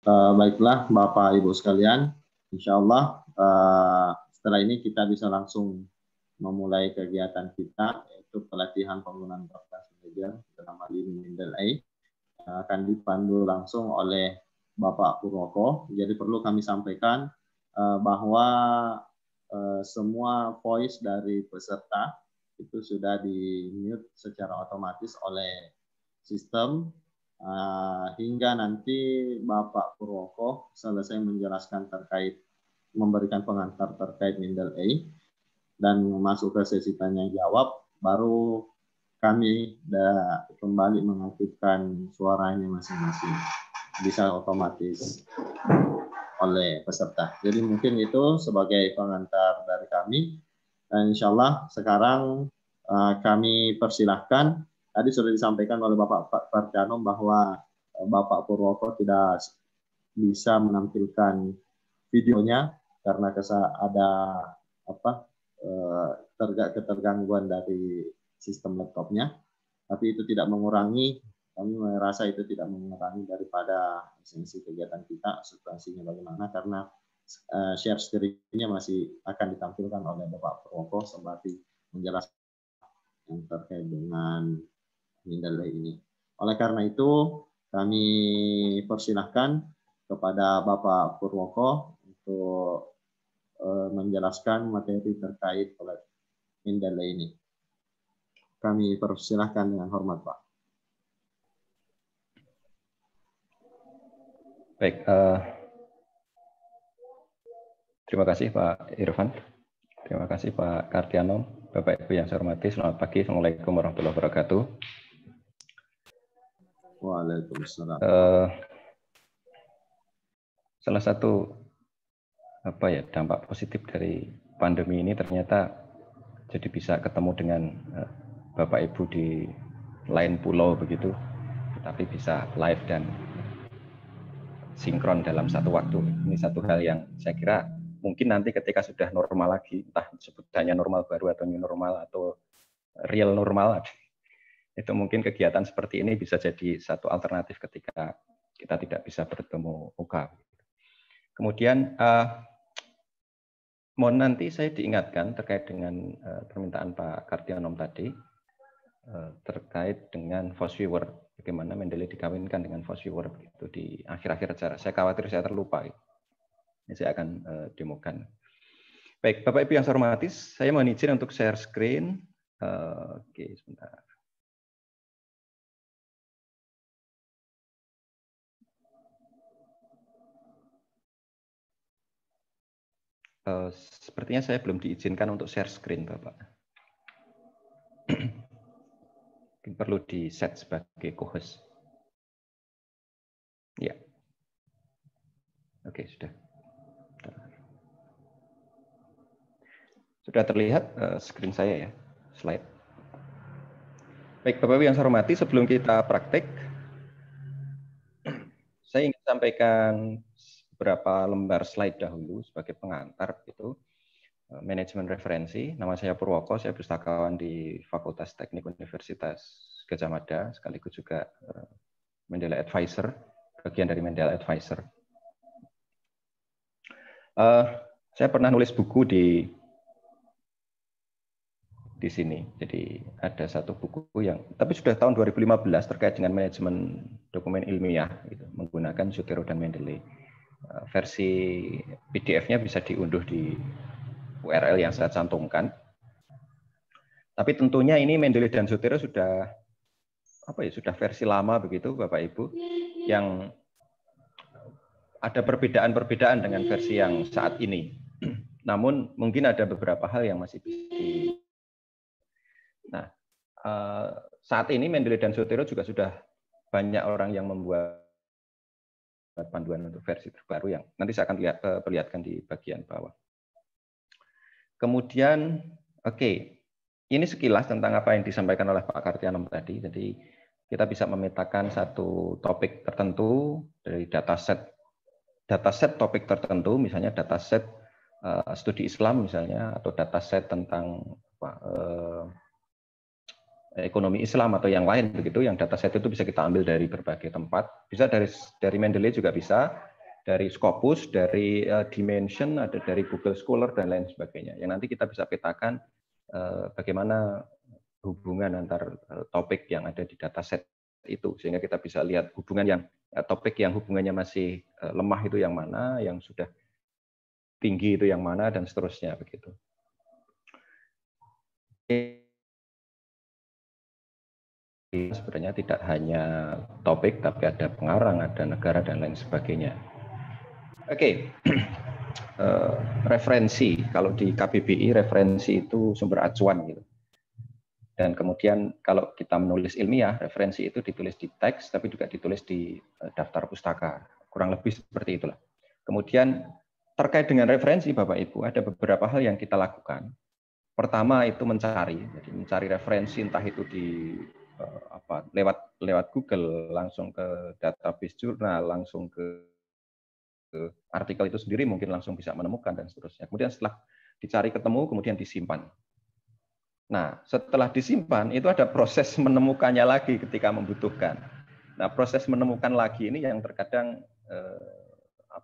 Baiklah Bapak Ibu sekalian, insya Allah setelah ini kita bisa langsung memulai kegiatan kita, yaitu pelatihan penggunaan berkas media bernama Mindel A, akan dipandu langsung oleh Bapak Purwoko. Jadi perlu kami sampaikan bahwa semua voice dari peserta itu sudah di mute secara otomatis oleh sistem. Hingga nanti Bapak Purwoko selesai menjelaskan terkait memberikan pengantar terkait Mindel A dan masuk ke sesi tanya jawab, baru kami kembali mengaktifkan suaranya masing-masing, bisa otomatis oleh peserta. Jadi mungkin itu sebagai pengantar dari kami, dan insya Allah sekarang kami persilahkan. Tadi sudah disampaikan oleh Bapak Fartianom bahwa Bapak Purwoko tidak bisa menampilkan videonya karena ada ketergangguan dari sistem laptopnya. Tapi itu tidak mengurangi, kami merasa itu tidak mengurangi daripada esensi kegiatan kita, substansinya bagaimana, karena share screen-nya masih akan ditampilkan oleh Bapak Purwoko seperti menjelaskan yang terkait dengan Mindel ini. Oleh karena itu, kami persilahkan kepada Bapak Purwoko untuk menjelaskan materi terkait Mindel ini. Kami persilahkan dengan hormat, Pak. Baik, terima kasih Pak Irfan. Terima kasih Pak Kartianom. Bapak Ibu yang saya hormati, selamat pagi. Assalamualaikum warahmatullahi wabarakatuh. Waalaikumsalam. Salah satu dampak positif dari pandemi ini ternyata jadi bisa ketemu dengan Bapak Ibu di lain pulau begitu, tapi bisa live dan sinkron dalam satu waktu. Ini satu hal yang saya kira mungkin nanti ketika sudah normal lagi, entah sebutannya normal baru atau new normal atau real normal, itu mungkin kegiatan seperti ini bisa jadi satu alternatif ketika kita tidak bisa bertemu muka. Kemudian mohon nanti saya diingatkan terkait dengan permintaan Pak Kartianom tadi terkait dengan voice viewer, bagaimana Mendeley dikawinkan dengan voice viewer itu di akhir-akhir acara. Saya khawatir saya terlupa. Ini saya akan demokan. Baik, Bapak Ibu yang saya hormati, saya mohon izin untuk share screen. Oke, sebentar. Sepertinya saya belum diizinkan untuk share screen, Bapak. Perlu di-set sebagai co-host. Ya. Oke, sudah. Sudah terlihat screen saya ya, slide. Baik, Bapak Ibu yang saya hormati, sebelum kita praktek, saya ingin sampaikan beberapa lembar slide dahulu sebagai pengantar itu. Manajemen referensi, nama saya Purwoko, saya pustakawan di Fakultas Teknik Universitas Gadjah Mada, sekaligus juga Mendeley Advisor, bagian dari Mendeley Advisor. Saya pernah nulis buku di sini, jadi ada satu buku yang, tapi sudah tahun 2015 terkait dengan manajemen dokumen ilmiah, gitu, menggunakan Zotero dan Mendeley. Versi PDF-nya bisa diunduh di URL yang saya cantumkan. Tapi tentunya ini Mendeley dan Zotero sudah sudah versi lama begitu Bapak Ibu, yang ada perbedaan-perbedaan dengan versi yang saat ini. Namun mungkin ada beberapa hal yang masih bisa Nah, saat ini Mendeley dan Zotero juga sudah banyak orang yang membuat panduan untuk versi terbaru yang nanti saya akan perlihatkan di bagian bawah. Kemudian, ini sekilas tentang apa yang disampaikan oleh Pak Kartianom tadi. Jadi kita bisa memetakan satu topik tertentu dari dataset topik tertentu, misalnya dataset studi Islam misalnya, atau dataset tentang ekonomi Islam atau yang lain begitu. Yang dataset itu bisa kita ambil dari berbagai tempat, bisa dari Mendeley juga bisa, dari Scopus, dari Dimension, ada dari Google Scholar dan lain sebagainya. Yang nanti kita bisa petakan bagaimana hubungan antar topik yang ada di dataset itu, sehingga kita bisa lihat hubungan yang topik yang hubungannya masih lemah itu yang mana, yang sudah tinggi itu yang mana, dan seterusnya begitu. Sebenarnya tidak hanya topik, tapi ada pengarang, ada negara, dan lain sebagainya. Oke. Referensi, kalau di KBBI referensi itu sumber acuan gitu. Dan kemudian kalau kita menulis ilmiah, referensi itu ditulis di teks, tapi juga ditulis di daftar pustaka. Kurang lebih seperti itulah. Kemudian terkait dengan referensi, Bapak Ibu, ada beberapa hal yang kita lakukan. Pertama itu mencari, jadi mencari referensi entah itu di lewat Google, langsung ke database jurnal, langsung ke artikel itu sendiri mungkin langsung bisa menemukan dan seterusnya. Kemudian setelah dicari ketemu, kemudian disimpan. Nah, setelah disimpan itu ada proses menemukannya lagi ketika membutuhkan. Nah, proses menemukan lagi ini yang terkadang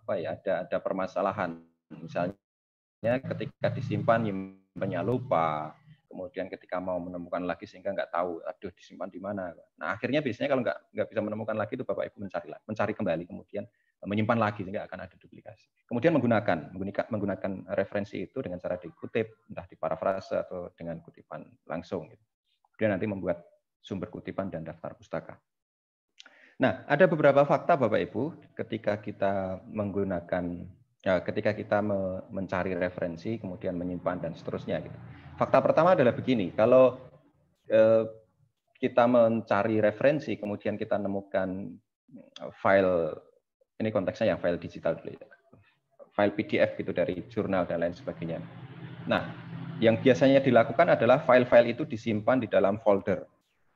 ada permasalahan. Misalnya ketika disimpan nyimpannya lupa, kemudian ketika mau menemukan lagi sehingga nggak tahu, aduh disimpan di mana. Nah, akhirnya biasanya kalau nggak bisa menemukan lagi itu Bapak Ibu mencari kembali, kemudian menyimpan lagi sehingga akan ada duplikasi. Kemudian menggunakan referensi itu dengan cara dikutip, entah di parafrase atau dengan kutipan langsung. Kemudian nanti membuat sumber kutipan dan daftar pustaka. Nah, ada beberapa fakta Bapak Ibu ketika kita ketika kita mencari referensi, kemudian menyimpan dan seterusnya. Gitu. Fakta pertama adalah begini, kalau kita mencari referensi, kemudian kita menemukan file, ini konteksnya yang file digital dulu ya, file PDF gitu dari jurnal dan lain sebagainya. Nah, yang biasanya dilakukan adalah file-file itu disimpan di dalam folder.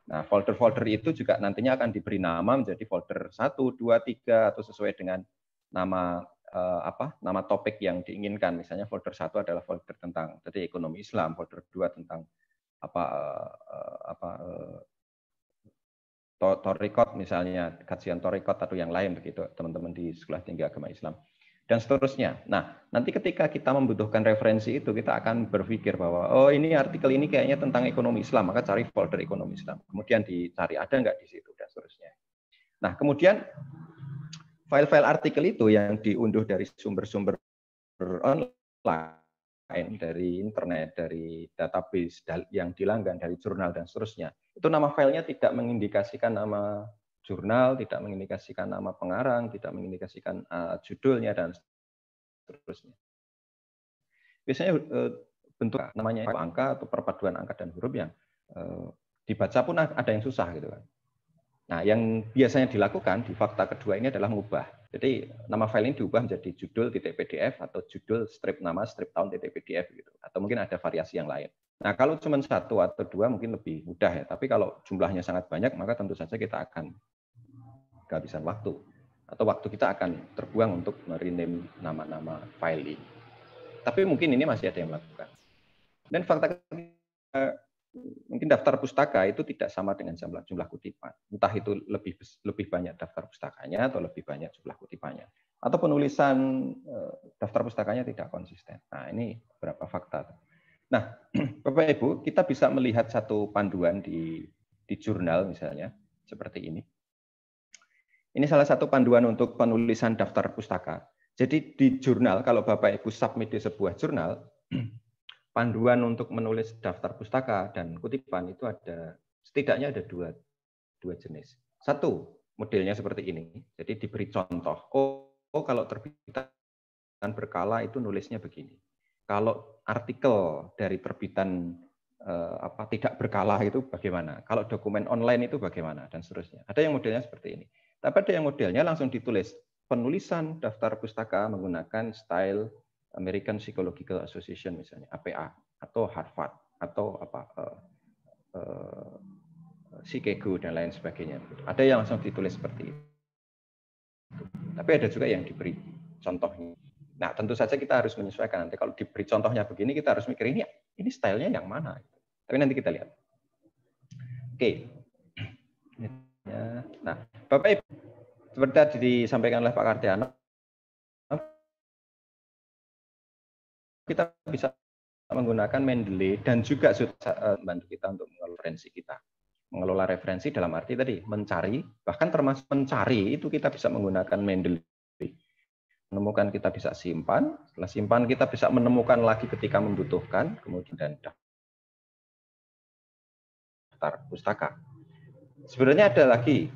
Nah, folder-folder itu juga nantinya akan diberi nama menjadi folder 1, 2, 3 atau sesuai dengan nama nama topik yang diinginkan. Misalnya folder 1 adalah folder tentang ekonomi Islam, folder 2 tentang Torikot misalnya, kajian Torikot atau yang lain begitu, teman-teman di Sekolah Tinggi Agama Islam. Dan seterusnya. Nah, nanti ketika kita membutuhkan referensi itu, kita akan berpikir bahwa, oh ini artikel ini kayaknya tentang ekonomi Islam, maka cari folder ekonomi Islam. Kemudian dicari, ada nggak di situ, dan seterusnya. Nah, kemudian file-file artikel itu yang diunduh dari sumber-sumber online, dari internet, dari database yang dilanggan, dari jurnal, dan seterusnya. Itu nama filenya tidak mengindikasikan nama jurnal, tidak mengindikasikan nama pengarang, tidak mengindikasikan judulnya, dan seterusnya. Biasanya bentuk namanya angka atau perpaduan angka dan huruf yang dibaca pun ada yang susah gitu kan. Nah, yang biasanya dilakukan di fakta kedua ini adalah mengubah. Jadi nama file ini diubah menjadi judul.pdf atau judul strip nama strip tahun.pdf gitu. Atau mungkin ada variasi yang lain. Nah, kalau cuma 1 atau 2 mungkin lebih mudah ya. Tapi kalau jumlahnya sangat banyak, maka tentu saja kita akan kehabisan waktu. Atau waktu kita akan terbuang untuk merename nama-nama file ini. Tapi mungkin ini masih ada yang melakukan. Dan fakta mungkin daftar pustaka itu tidak sama dengan jumlah kutipan. Entah itu lebih banyak daftar pustakanya atau lebih banyak jumlah kutipannya. Atau penulisan daftar pustakanya tidak konsisten. Nah, ini beberapa fakta. Nah, Bapak Ibu, kita bisa melihat satu panduan di jurnal misalnya, seperti ini. Ini salah satu panduan untuk penulisan daftar pustaka. Jadi di jurnal, kalau Bapak Ibu submit di sebuah jurnal, panduan untuk menulis daftar pustaka dan kutipan itu setidaknya ada dua jenis. Satu, modelnya seperti ini. Jadi diberi contoh. Oh kalau terbitan berkala itu nulisnya begini. Kalau artikel dari terbitan tidak berkala itu bagaimana? Kalau dokumen online itu bagaimana? Dan seterusnya. Ada yang modelnya seperti ini. Tapi ada yang modelnya langsung ditulis penulisan daftar pustaka menggunakan style American Psychological Association misalnya APA atau Harvard atau Chicago dan lain sebagainya. Ada yang langsung ditulis seperti itu. Tapi ada juga yang diberi contohnya. Nah, tentu saja kita harus menyesuaikan. Nanti kalau diberi contohnya begini, kita harus mikir ini stylenya yang mana. Tapi nanti kita lihat. Oke. Nah, Bapak Ibu, seperti tadi disampaikan oleh Pak Kardiano, kita bisa menggunakan Mendeley dan juga sudah membantu kita untuk mengelola referensi kita. Mengelola referensi dalam arti tadi mencari, bahkan termasuk mencari itu kita bisa menggunakan Mendeley. Menemukan kita bisa simpan, setelah simpan kita bisa menemukan lagi ketika membutuhkan, kemudian dan daftar pustaka. Sebenarnya ada lagi,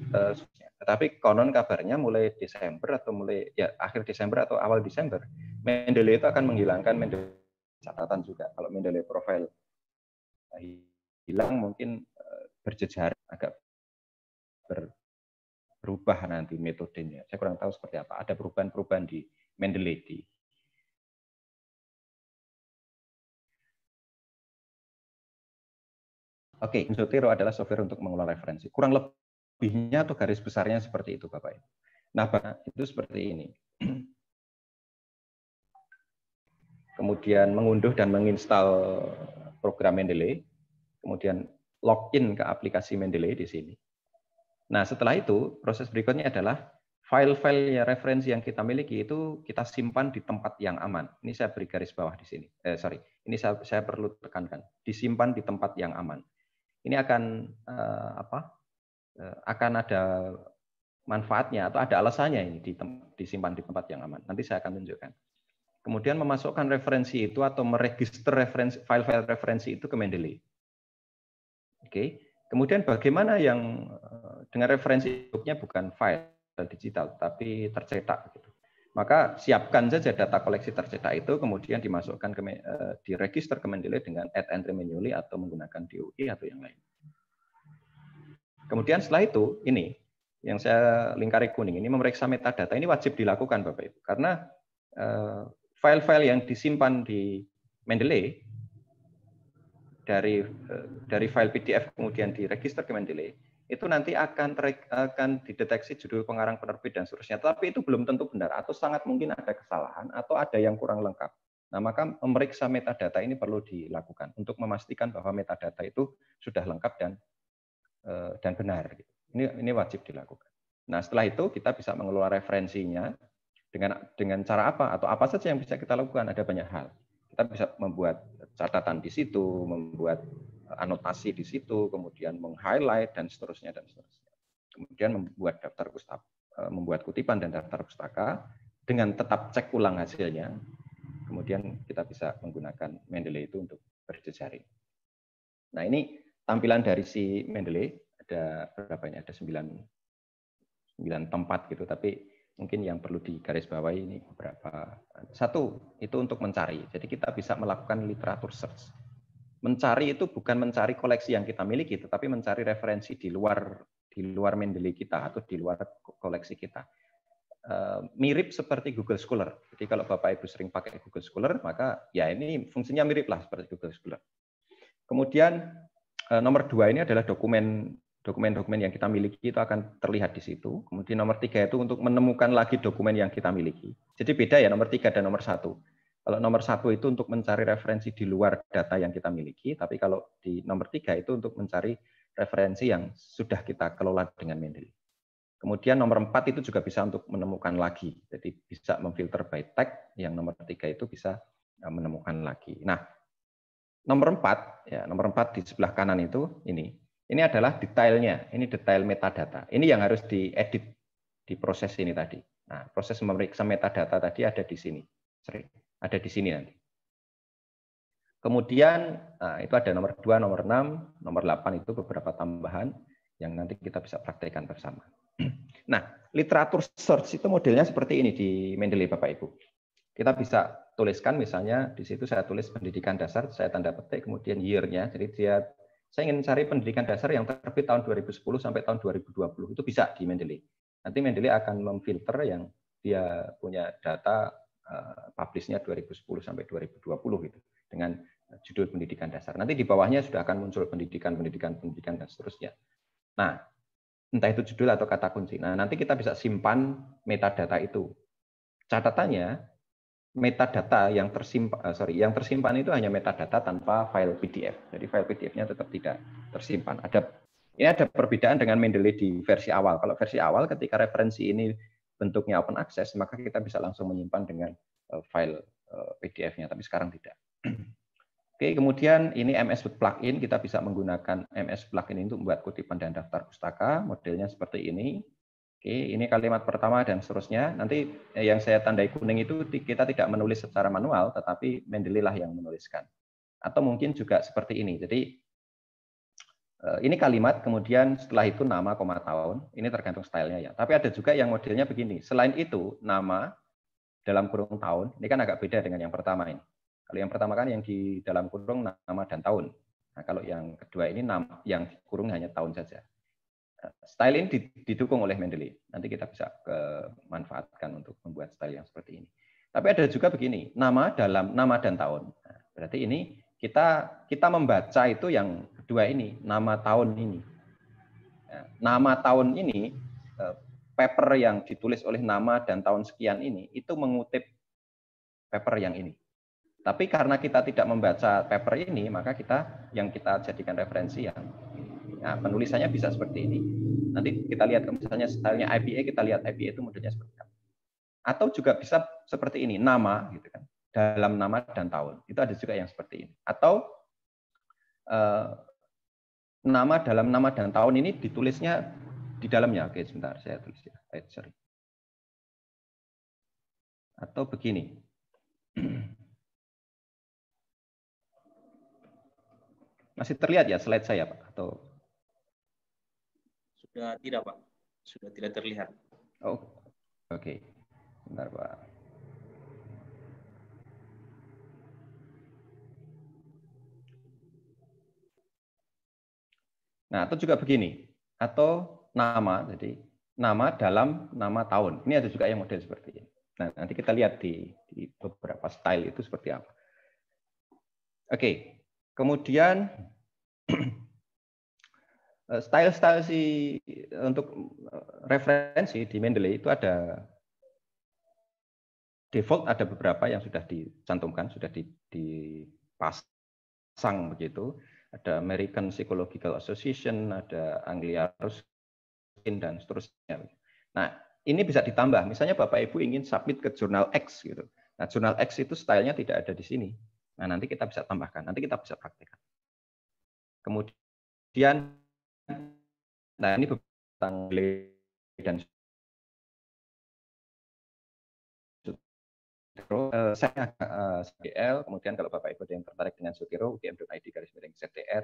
tetapi konon kabarnya mulai Desember atau mulai ya akhir Desember atau awal Desember, Mendeley itu akan menghilangkan Mendeley catatan juga. Kalau Mendeley profile hilang mungkin berjejaring agak berubah nanti metodenya. Saya kurang tahu seperti apa. Ada perubahan-perubahan di Mendeley. Oke, Zotero adalah software untuk mengelola referensi. Kurang lebihnya atau garis besarnya seperti itu, Bapak Ibu. Nah, itu seperti ini. Kemudian mengunduh dan menginstal program Mendeley, kemudian login ke aplikasi Mendeley di sini. Nah, setelah itu, proses berikutnya adalah file-file referensi yang kita miliki itu kita simpan di tempat yang aman. Ini saya beri garis bawah di sini. Ini saya perlu tekankan. Disimpan di tempat yang aman. Ini akan akan ada manfaatnya atau ada alasannya ini disimpan di tempat yang aman. Nanti saya akan tunjukkan. Kemudian memasukkan referensi itu atau meregister file-file referensi itu ke Mendeley. Oke. Kemudian bagaimana yang dengan referensi bentuknya bukan file digital tapi tercetak gitu. Maka siapkan saja data koleksi tercetak itu kemudian dimasukkan ke diregister ke Mendeley dengan add entry manually atau menggunakan DOI atau yang lain. Kemudian setelah itu ini yang saya lingkari kuning ini memeriksa metadata ini wajib dilakukan Bapak Ibu karena file-file yang disimpan di Mendeley dari file PDF kemudian diregister ke Mendeley itu nanti akan dideteksi judul pengarang penerbit dan seterusnya. Tapi itu belum tentu benar atau sangat mungkin ada kesalahan atau ada yang kurang lengkap. Nah, maka memeriksa metadata ini perlu dilakukan untuk memastikan bahwa metadata itu sudah lengkap dan benar. Ini wajib dilakukan. Nah, setelah itu kita bisa mengelola referensinya dengan cara apa atau apa saja yang bisa kita lakukan. Ada banyak hal. Kita bisa membuat catatan di situ, membuat anotasi di situ, kemudian meng-highlight dan seterusnya dan seterusnya. Kemudian membuat daftar pustaka, membuat kutipan dan daftar pustaka dengan tetap cek ulang hasilnya. Kemudian kita bisa menggunakan Mendeley itu untuk berjejaring. Nah, ini tampilan dari si Mendeley ada berapa ini? Ada 9 tempat gitu, tapi mungkin yang perlu digarisbawahi ini beberapa. Satu, itu untuk mencari. Jadi kita bisa melakukan literatur search. Mencari itu bukan mencari koleksi yang kita miliki, tetapi mencari referensi di luar Mendeley kita atau di luar koleksi kita. Mirip seperti Google Scholar. Jadi kalau Bapak Ibu sering pakai Google Scholar, maka ya ini fungsinya mirip lah seperti Google Scholar. Kemudian nomor 2 ini adalah dokumen-dokumen yang kita miliki itu akan terlihat di situ. Kemudian nomor 3 itu untuk menemukan lagi dokumen yang kita miliki. Jadi beda ya nomor 3 dan nomor 1. Kalau nomor 1 itu untuk mencari referensi di luar data yang kita miliki, tapi kalau di nomor 3 itu untuk mencari referensi yang sudah kita kelola dengan Mendeley. Kemudian nomor 4 itu juga bisa untuk menemukan lagi. Jadi bisa memfilter by tag, yang nomor 3 itu bisa menemukan lagi. Nah, nomor 4 di sebelah kanan itu ini adalah detailnya, ini detail metadata. Ini yang harus diedit di proses ini tadi. Nah, proses memeriksa metadata tadi ada di sini. Ada di sini nanti. Kemudian itu ada nomor 2, nomor 6, nomor 8 itu beberapa tambahan yang nanti kita bisa praktekkan bersama. Nah, literatur search itu modelnya seperti ini di Mendeley Bapak Ibu. Kita bisa tuliskan misalnya di situ saya tulis pendidikan dasar, saya tanda petik kemudian year-nya. Jadi saya ingin cari pendidikan dasar yang terbit tahun 2010 sampai tahun 2020. Itu bisa di Mendeley. Nanti Mendeley akan memfilter yang dia punya data publish-nya 2010 sampai 2020 gitu dengan judul pendidikan dasar. Nanti di bawahnya sudah akan muncul pendidikan dan seterusnya. Nah, entah itu judul atau kata kunci. Nah, nanti kita bisa simpan metadata itu. Catatannya metadata yang tersimpan itu hanya metadata tanpa file PDF. Jadi file PDF-nya tetap tidak tersimpan. Ini ada perbedaan dengan Mendeley di versi awal. Kalau versi awal ketika referensi ini bentuknya open access, maka kita bisa langsung menyimpan dengan file PDF-nya, tapi sekarang tidak. Oke, kemudian ini MS Word plugin, kita bisa menggunakan MS plugin untuk membuat kutipan dan daftar pustaka, modelnya seperti ini. Oke, ini kalimat pertama dan seterusnya. Nanti yang saya tandai kuning itu kita tidak menulis secara manual, tetapi Mendeley lah yang menuliskan. Atau mungkin juga seperti ini. Jadi ini kalimat, kemudian setelah itu nama, tahun. Ini tergantung stylenya ya. Tapi ada juga yang modelnya begini. Selain itu, nama dalam kurung tahun, ini kan agak beda dengan yang pertama ini. Kalau yang pertama kan yang di dalam kurung nama dan tahun. Nah, kalau yang kedua ini nama yang kurung hanya tahun saja. Style ini didukung oleh Mendeley. Nanti kita bisa manfaatkan untuk membuat style yang seperti ini. Tapi ada juga begini, nama dalam nama dan tahun. Nah, berarti ini kita membaca itu yang kedua ini, nama tahun ini. Nah, nama tahun ini, paper yang ditulis oleh nama dan tahun sekian ini, itu mengutip paper yang ini. Tapi karena kita tidak membaca paper ini, maka yang kita jadikan referensi yang penulisannya bisa seperti ini. Nanti kita lihat misalnya stylenya IPA, kita lihat IPA itu modelnya seperti apa. Atau juga bisa seperti ini, nama gitu kan, dalam nama dan tahun. Itu ada juga yang seperti ini. Atau nama dalam nama dan tahun ini ditulisnya di dalamnya. Oke, sebentar saya tulis ya. Sorry. Atau begini. Masih terlihat ya slide saya, Pak? Atau sudah tidak, Pak? Sudah tidak terlihat. Oh, oke. Bentar, Pak. Nah, atau juga begini. Atau nama, jadi nama dalam nama tahun. Ini ada juga yang model seperti ini. Nah, nanti kita lihat di beberapa style itu seperti apa. Oke. Kemudian style-style untuk referensi di Mendeley itu ada default, ada beberapa yang sudah dicantumkan, sudah dipasang begitu. Ada American Psychological Association, ada Anglia Ruskin dan seterusnya. Nah, ini bisa ditambah. Misalnya Bapak Ibu ingin submit ke jurnal X gitu. Nah, jurnal X itu stylenya tidak ada di sini. Nah, nanti kita bisa tambahkan, nanti kita bisa praktekkan. Kemudian, nah ini tentang dan saya CDL, kemudian kalau Bapak Ibu ada yang tertarik dengan Sutiro, ugm.id/ZTR.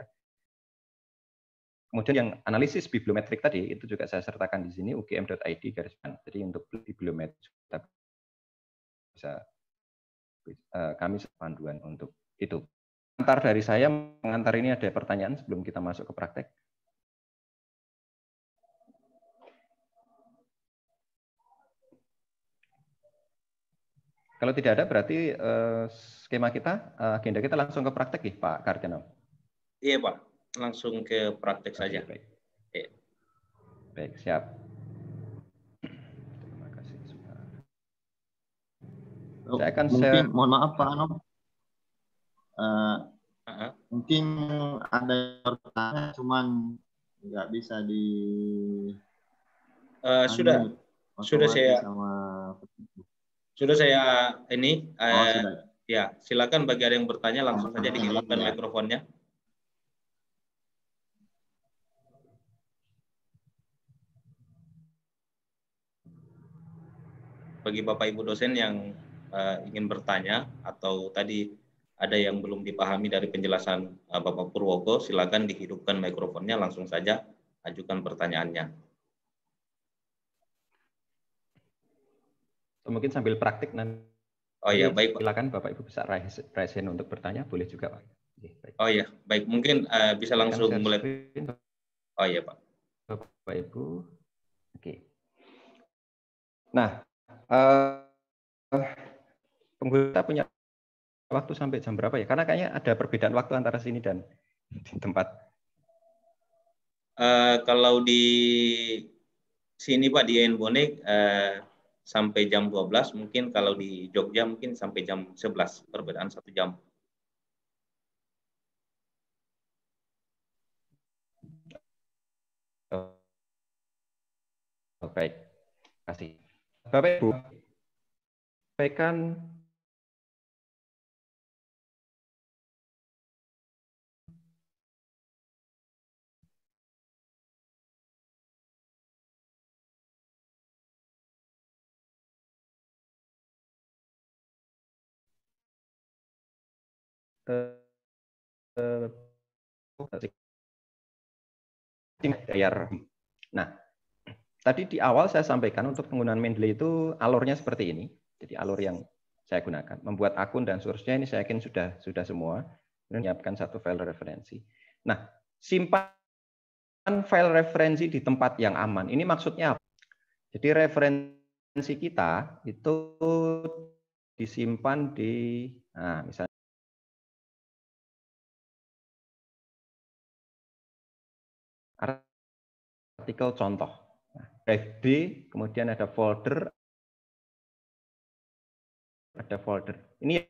Kemudian yang analisis bibliometrik tadi, itu juga saya sertakan di sini, ugm.id/. Jadi untuk bibliometrik, kita bisa kami panduan untuk itu. Antar dari saya, mengantar ini ada pertanyaan sebelum kita masuk ke praktek. Kalau tidak ada, berarti skema kita, agenda kita langsung ke praktek ya, Pak Kartino? Iya, Pak. Langsung ke praktek saja. Baik. Iya. Baik, siap. Terima kasih. Saya akan mungkin, share. mohon maaf Pak Anom. Mungkin ada yang bertanya, cuman nggak bisa di. Sudah saya. Sama... Sudah saya ini. Sudah. Ya, silakan bagi ada yang bertanya langsung saja dihidupkan mikrofonnya. Bagi Bapak Ibu dosen yang ingin bertanya atau tadi ada yang belum dipahami dari penjelasan Bapak Purwoko, silakan dihidupkan mikrofonnya, langsung saja ajukan pertanyaannya. Mungkin sambil praktik nanti. Oh ya, baik Pak. Silakan Bapak Ibu bisa raise hand untuk bertanya, boleh juga Pak. Baik. Oh ya, baik, mungkin bisa langsung mulai. Screen. Oh ya Pak. Bapak Ibu. Oke. Nah, pengguna punya waktu sampai jam berapa ya? Karena kayaknya ada perbedaan waktu antara sini dan di tempat. Kalau di sini Pak, di Enbonek sampai jam 12, mungkin kalau di Jogja mungkin sampai jam 11, perbedaan 1 jam. Baik, terima kasih. Bapak Ibu, sampaikan layar. Nah, tadi di awal saya sampaikan untuk penggunaan Mendeley itu alurnya seperti ini. Jadi alur yang saya gunakan. Membuat akun dan source-nya ini saya yakin sudah semua. Menyiapkan satu file referensi. Nah, simpan file referensi di tempat yang aman. Ini maksudnya apa? Jadi referensi kita itu disimpan di, nah, misalnya artikel contoh. Drive B, kemudian ada folder. Ini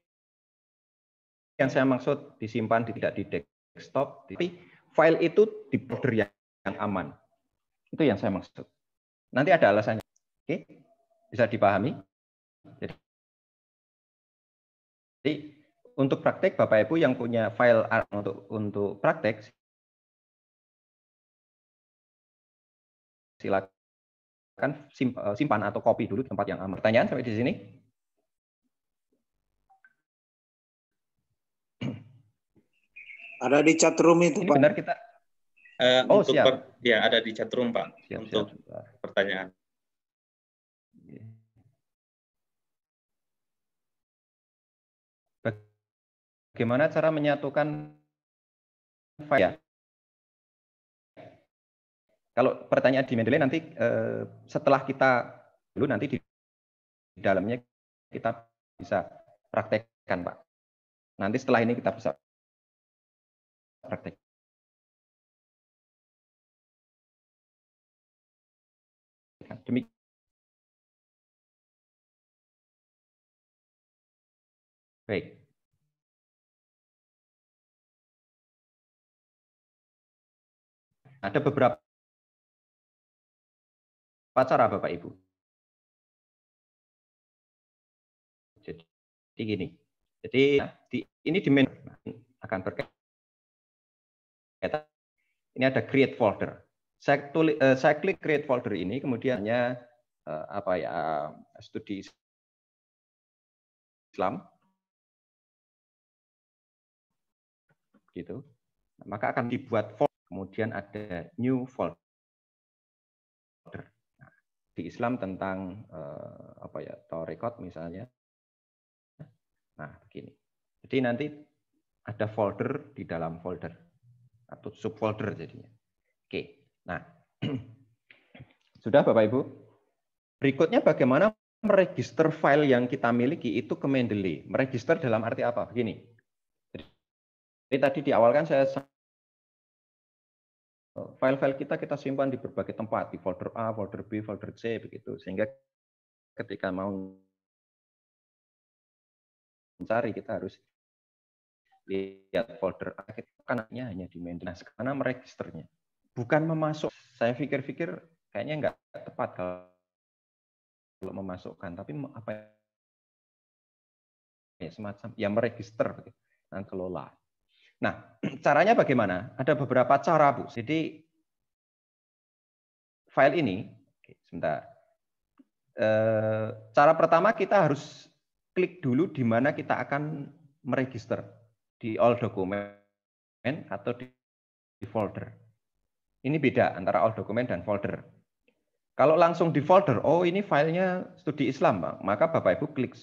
yang saya maksud disimpan tidak di desktop, tapi file itu di folder yang aman. Itu yang saya maksud. Nanti ada alasannya. Oke, bisa dipahami. Jadi untuk praktek Bapak Ibu yang punya file untuk praktek, silakan simpan atau copy dulu di tempat yang aman. Pertanyaan sampai di sini? Ada di chat room itu, ini Pak. Benar kita. Siap. Ya, ada di chat room, Pak. Untuk pertanyaan. Bagaimana cara menyatukan file? Kalau pertanyaan di Mendeley nanti setelah kita dulu nanti di dalamnya kita bisa praktekkan, Pak. Nanti setelah ini kita bisa praktek. Demikian. Baik. Ada beberapa cara Bapak Ibu. Jadi gini. Jadi ini di menu akan berkaitan. Ini ada create folder. Saya klik create folder ini, kemudiannya studi Islam, gitu. Maka akan dibuat folder, kemudian ada new folder. Nah, di Islam tentang Torekot misalnya. Nah, begini. Jadi nanti ada folder di dalam folder atau subfolder jadinya. Oke. Nah, sudah Bapak Ibu. Berikutnya bagaimana meregister file yang kita miliki itu ke Mendeley. Meregister dalam arti apa? Begini. Jadi tadi di awal kan saya file-file kita simpan di berbagai tempat, di folder A, folder B, folder C begitu. Sehingga ketika mau mencari kita harus lihat folder A, kita kanannya hanya di Mendeley. Nah, sekarang meregisternya. Bukan memasuk. Saya pikir-pikir kayaknya nggak tepat kalau memasukkan, tapi apa ya semacam ya meregister dan kelola. Nah, caranya bagaimana? Ada beberapa cara, Bu. Jadi file ini, sebentar. Cara pertama kita harus klik dulu di mana kita akan meregister, di all dokumen atau di folder. Ini beda antara all dokumen dan folder. Kalau langsung di folder, oh ini filenya studi Islam, Bang. Maka Bapak Ibu klik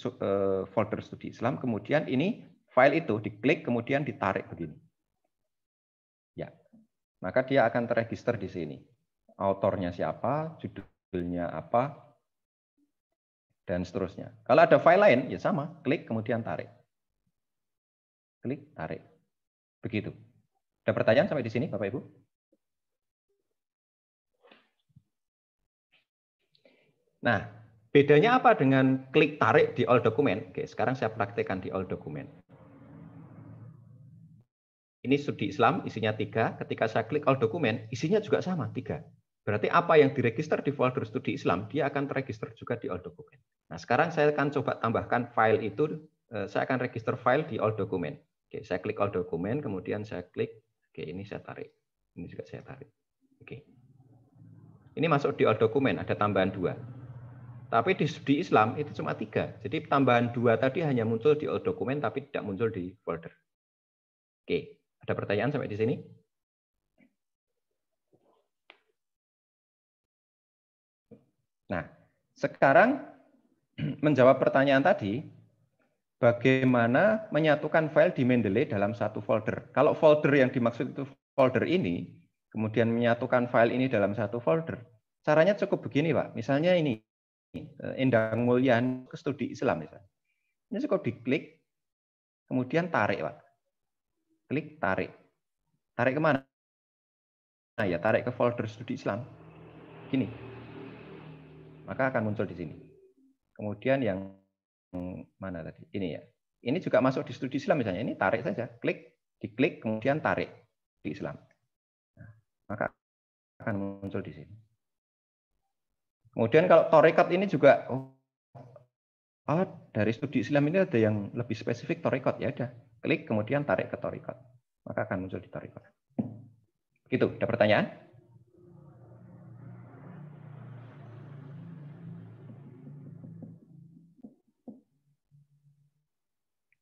folder studi Islam, kemudian ini file itu diklik, kemudian ditarik begini. Ya, maka dia akan terregister di sini. Autornya siapa, judulnya apa, dan seterusnya. Kalau ada file lain, ya sama, klik kemudian tarik. Klik, tarik. Begitu. Ada pertanyaan sampai di sini, Bapak Ibu? Nah, bedanya apa dengan klik tarik di all dokumen? Oke, sekarang saya praktekkan di all dokumen. Ini studi Islam, isinya 3. Ketika saya klik all dokumen, isinya juga sama, 3. Berarti apa yang diregister di folder studi Islam, dia akan terregister juga di all dokumen. Nah, sekarang saya akan coba tambahkan file itu, saya akan register file di all dokumen. Oke, saya klik all dokumen, kemudian saya klik, oke ini saya tarik. Ini juga saya tarik. Oke. Ini masuk di all dokumen, ada tambahan 2. Tapi di studi Islam itu cuma 3. Jadi tambahan 2 tadi hanya muncul di all dokumen, tapi tidak muncul di folder. Oke, ada pertanyaan sampai di sini? Nah, sekarang menjawab pertanyaan tadi, bagaimana menyatukan file di Mendeley dalam satu folder. Kalau folder yang dimaksud itu folder ini, kemudian menyatukan file ini dalam satu folder, caranya cukup begini, Pak. Misalnya ini, Endang Mulyan ke Studi Islam. Misalnya. Ini cukup diklik, kemudian tarik, Pak. Klik, tarik. Tarik kemana? Nah, ya tarik ke folder Studi Islam. Gini. Maka akan muncul di sini. Kemudian yang mana tadi? Ini ya. Ini juga masuk di Studi Islam misalnya. Ini tarik saja, klik, diklik, kemudian tarik di Islam. Nah, maka akan muncul di sini. Kemudian kalau Torekat ini juga, dari Studi Islam ini ada yang lebih spesifik Torekat, ya udah, klik, kemudian tarik ke Torekat. Maka akan muncul di Torekat. Begitu, ada pertanyaan?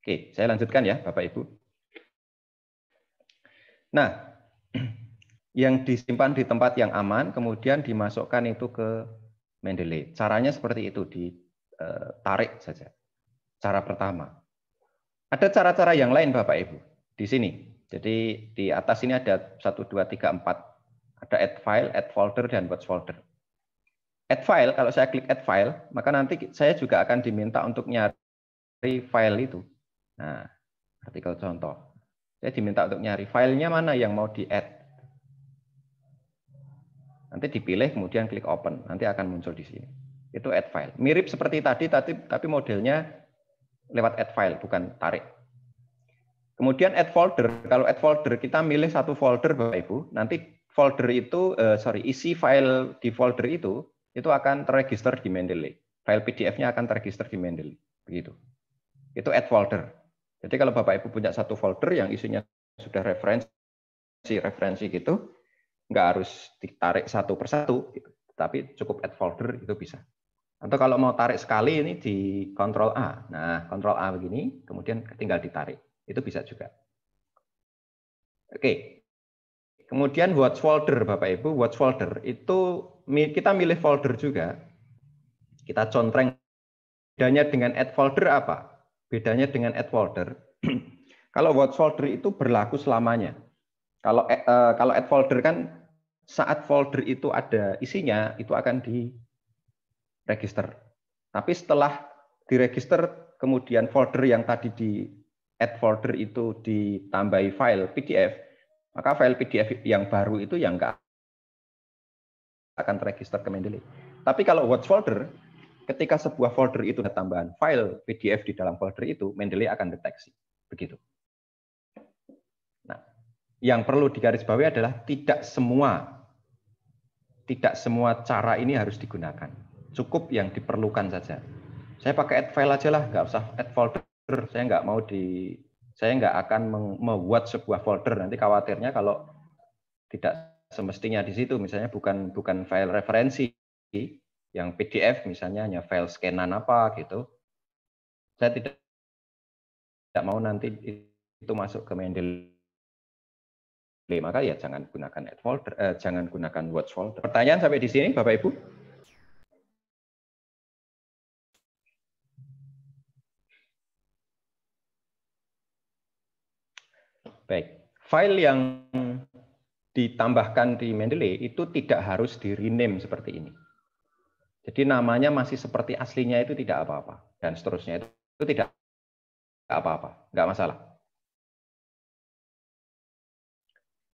Oke, saya lanjutkan ya, Bapak Ibu. Nah, yang disimpan di tempat yang aman, kemudian dimasukkan itu ke Mendeley. Caranya seperti itu, ditarik saja. Cara pertama. Ada cara-cara yang lain, Bapak Ibu, di sini. Jadi di atas ini ada 1, 2, 3, 4. Ada add file, add folder, dan watch folder. Add file, kalau saya klik add file, maka nanti saya juga akan diminta untuk nyari file itu. Nah, artikel contoh. Saya diminta untuk nyari filenya mana yang mau di-add. Nanti dipilih, kemudian klik open. Nanti akan muncul di sini. Itu add file. Mirip seperti tadi, tapi modelnya lewat add file, bukan tarik. Kemudian add folder. Kalau add folder, kita milih satu folder, Bapak Ibu. Nanti folder itu, isi file di folder itu akan terregister di Mendeley. File PDF-nya akan terregister di Mendeley. Begitu. Itu add folder. Jadi kalau Bapak Ibu punya satu folder yang isinya sudah referensi gitu, nggak harus ditarik satu persatu, gitu. Tapi cukup add folder itu bisa. Atau kalau mau tarik sekali ini di Ctrl A. Nah, Ctrl A begini, kemudian tinggal ditarik. Itu bisa juga. Oke. Kemudian watch folder, Bapak Ibu. Watch folder itu kita milih folder juga. Kita contreng. Bedanya dengan add folder apa? Bedanya dengan add folder. Kalau watch folder itu berlaku selamanya. Kalau add folder kan saat folder itu ada isinya, itu akan diregister. Tapi setelah diregister, kemudian folder yang tadi di add folder itu ditambahi file PDF, maka file PDF yang baru itu yang nggak akan terregister ke Mendeley. Tapi kalau watch folder, ketika sebuah folder itu ada tambahan file PDF di dalam folder itu, Mendeley akan deteksi. Begitu. Nah, yang perlu digarisbawahi adalah tidak semua cara ini harus digunakan. Cukup yang diperlukan saja. Saya pakai add file aja lah, nggak usah add folder. Saya nggak akan membuat sebuah folder. Nanti khawatirnya kalau tidak semestinya di situ, misalnya bukan file referensi, yang PDF misalnya hanya file scanan apa gitu. Saya tidak mau nanti itu masuk ke Mendeley. Maka ya jangan gunakan add folder, jangan gunakan watch folder. Pertanyaan sampai di sini, Bapak Ibu? Baik, file yang ditambahkan di Mendeley itu tidak harus di rename seperti ini. Jadi namanya masih seperti aslinya itu tidak apa-apa dan seterusnya itu tidak apa-apa, nggak masalah.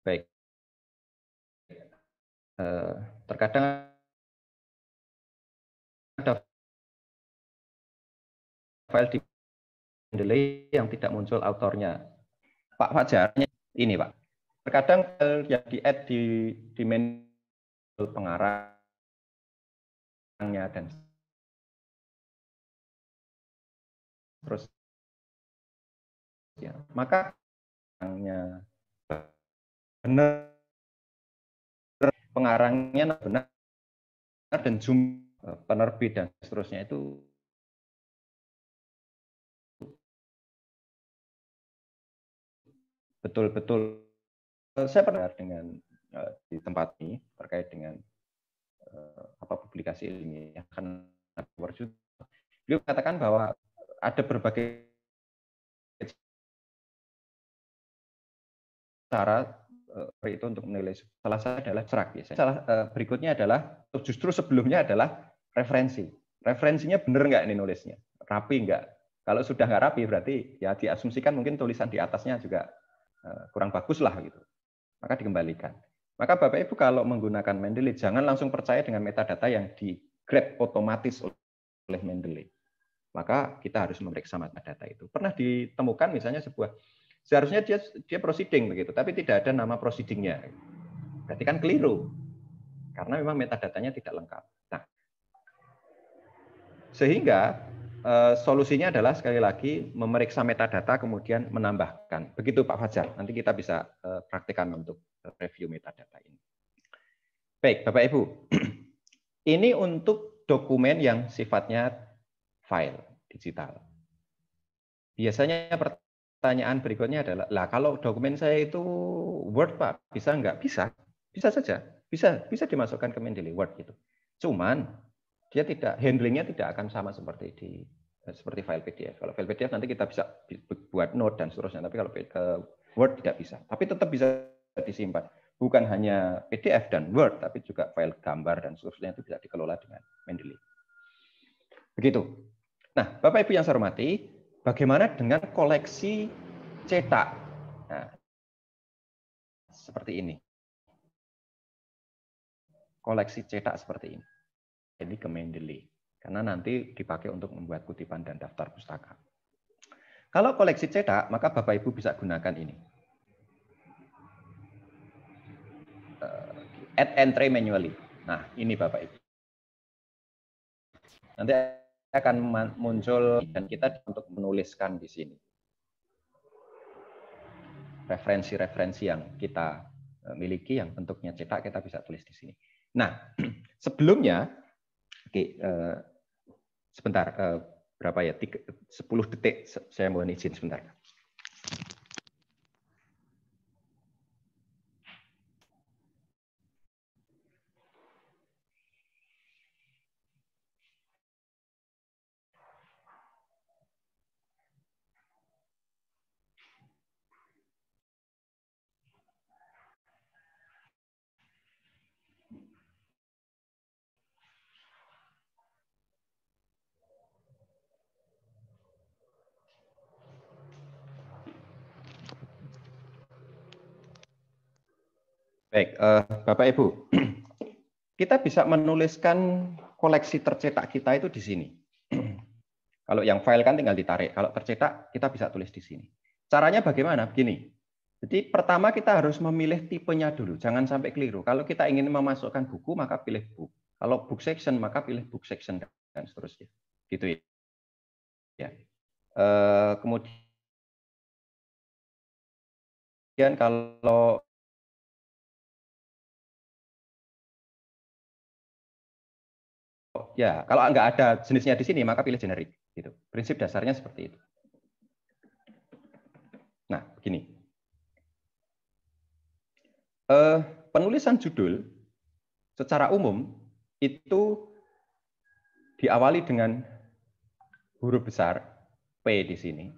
Baik, terkadang ada file di Mendeley yang tidak muncul autornya. Pak Fajar, ini Pak. Terkadang file yang di-add di Mendeley pengarangnya dan terus ya, maka benar pengarangnya benar dan jumlah penerbit dan seterusnya itu betul-betul saya pernah dengan di tempat ini terkait dengan publikasi ilmiah kan beliau katakan bahwa ada berbagai cara itu untuk menilai. Salah satu adalah cerak biasanya. Berikutnya adalah justru sebelumnya adalah referensi. Referensinya benar nggak ini nulisnya? Rapi nggak? Kalau sudah nggak rapi berarti ya diasumsikan mungkin tulisan di atasnya juga kurang bagus lah gitu. Maka dikembalikan. Maka Bapak Ibu kalau menggunakan Mendeley jangan langsung percaya dengan metadata yang di-grab otomatis oleh Mendeley. Maka kita harus memeriksa metadata itu. Pernah ditemukan misalnya seharusnya dia proceeding begitu, tapi tidak ada nama proceedingnya. Berarti kan keliru. Karena memang metadatanya tidak lengkap. Nah, sehingga solusinya adalah sekali lagi memeriksa metadata kemudian menambahkan. Begitu Pak Fajar. Nanti kita bisa praktikkan untuk review metadata ini. Baik, Bapak Ibu. Ini untuk dokumen yang sifatnya file digital. Biasanya pertanyaan berikutnya adalah, lah kalau dokumen saya itu Word Pak, bisa nggak? Bisa. Bisa saja. Bisa dimasukkan ke Mendeley Word gitu. Cuman dia handlingnya tidak akan sama seperti file PDF. Kalau file PDF nanti kita bisa buat note dan seterusnya, tapi kalau Word tidak bisa. Tapi tetap bisa disimpan. Bukan hanya PDF dan Word, tapi juga file gambar dan seterusnya itu bisa dikelola dengan Mendeley. Begitu. Nah, Bapak Ibu yang saya hormati, bagaimana dengan koleksi cetak? Nah, seperti ini. Koleksi cetak seperti ini. Ini ke Mendeley. Karena nanti dipakai untuk membuat kutipan dan daftar pustaka. Kalau koleksi cetak, maka Bapak Ibu bisa gunakan ini. Add entry manually. Nah, ini Bapak Ibu. Nanti akan muncul dan kita untuk menuliskan di sini. Referensi-referensi yang kita miliki yang bentuknya cetak kita bisa tulis di sini. Nah, sebelumnya, sebentar, berapa ya? 10 detik saya mohon izin sebentar. Baik, Bapak Ibu, kita bisa menuliskan koleksi tercetak kita itu di sini. Kalau yang file kan tinggal ditarik, kalau tercetak kita bisa tulis di sini. Caranya bagaimana? Begini. Jadi pertama kita harus memilih tipenya dulu, jangan sampai keliru. Kalau kita ingin memasukkan buku maka pilih book. Kalau book section maka pilih book section dan seterusnya. Gitu ya. Kemudian kalau ya, kalau nggak ada jenisnya di sini, maka pilih generik. Gitu. Prinsip dasarnya seperti itu. Nah, begini. Penulisan judul secara umum itu diawali dengan huruf besar P di sini.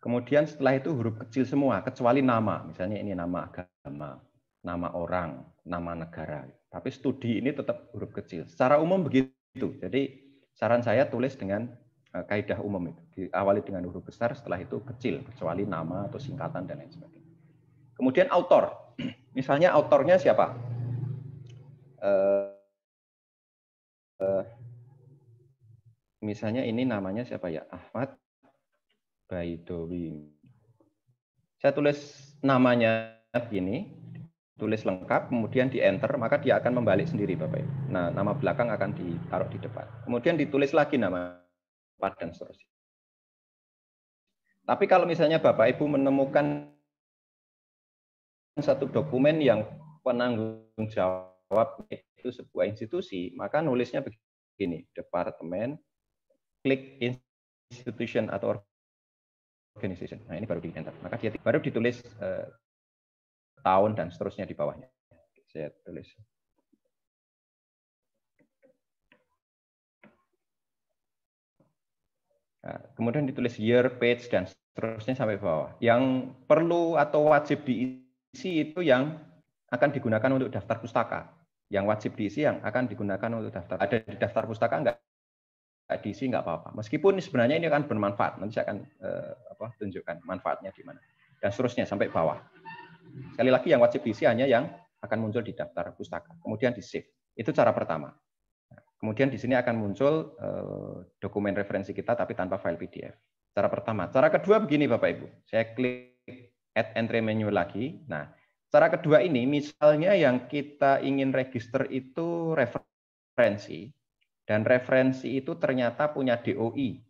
Kemudian setelah itu huruf kecil semua, kecuali nama. Misalnya ini nama agama, nama orang, nama negara. Tapi studi ini tetap huruf kecil. Secara umum begitu. Jadi saran saya tulis dengan kaidah umum itu. Diawali dengan huruf besar, setelah itu kecil, kecuali nama atau singkatan dan lain sebagainya. Kemudian autor. Misalnya autornya siapa? Misalnya ini namanya siapa ya? Ahmad Baidowi. Saya tulis namanya begini, tulis lengkap, kemudian di enter, maka dia akan membalik sendiri Bapak Ibu. Nah, nama belakang akan ditaruh di depan. Kemudian ditulis lagi nama dan seterusnya. Tapi kalau misalnya Bapak Ibu menemukan satu dokumen yang penanggung jawab itu sebuah institusi, maka nulisnya begini, departemen, klik institution atau organization. Nah, ini baru di enter. Maka dia baru ditulis tahun dan seterusnya di bawahnya. Saya tulis. Nah, kemudian ditulis year, page, dan seterusnya sampai bawah. Yang perlu atau wajib diisi itu yang akan digunakan untuk daftar pustaka. Yang wajib diisi yang akan digunakan untuk daftar. Ada di daftar pustaka nggak diisi nggak apa-apa. Meskipun sebenarnya ini akan bermanfaat. Nanti saya akan tunjukkan manfaatnya di mana. Dan seterusnya sampai bawah. Sekali lagi yang wajib diisi hanya yang akan muncul di daftar pustaka. Kemudian di save. Itu cara pertama. Kemudian di sini akan muncul dokumen referensi kita tapi tanpa file PDF. Cara pertama. Cara kedua begini Bapak Ibu. Saya klik add entry menu lagi. Nah, cara kedua ini misalnya yang kita ingin register itu referensi dan referensi itu ternyata punya DOI.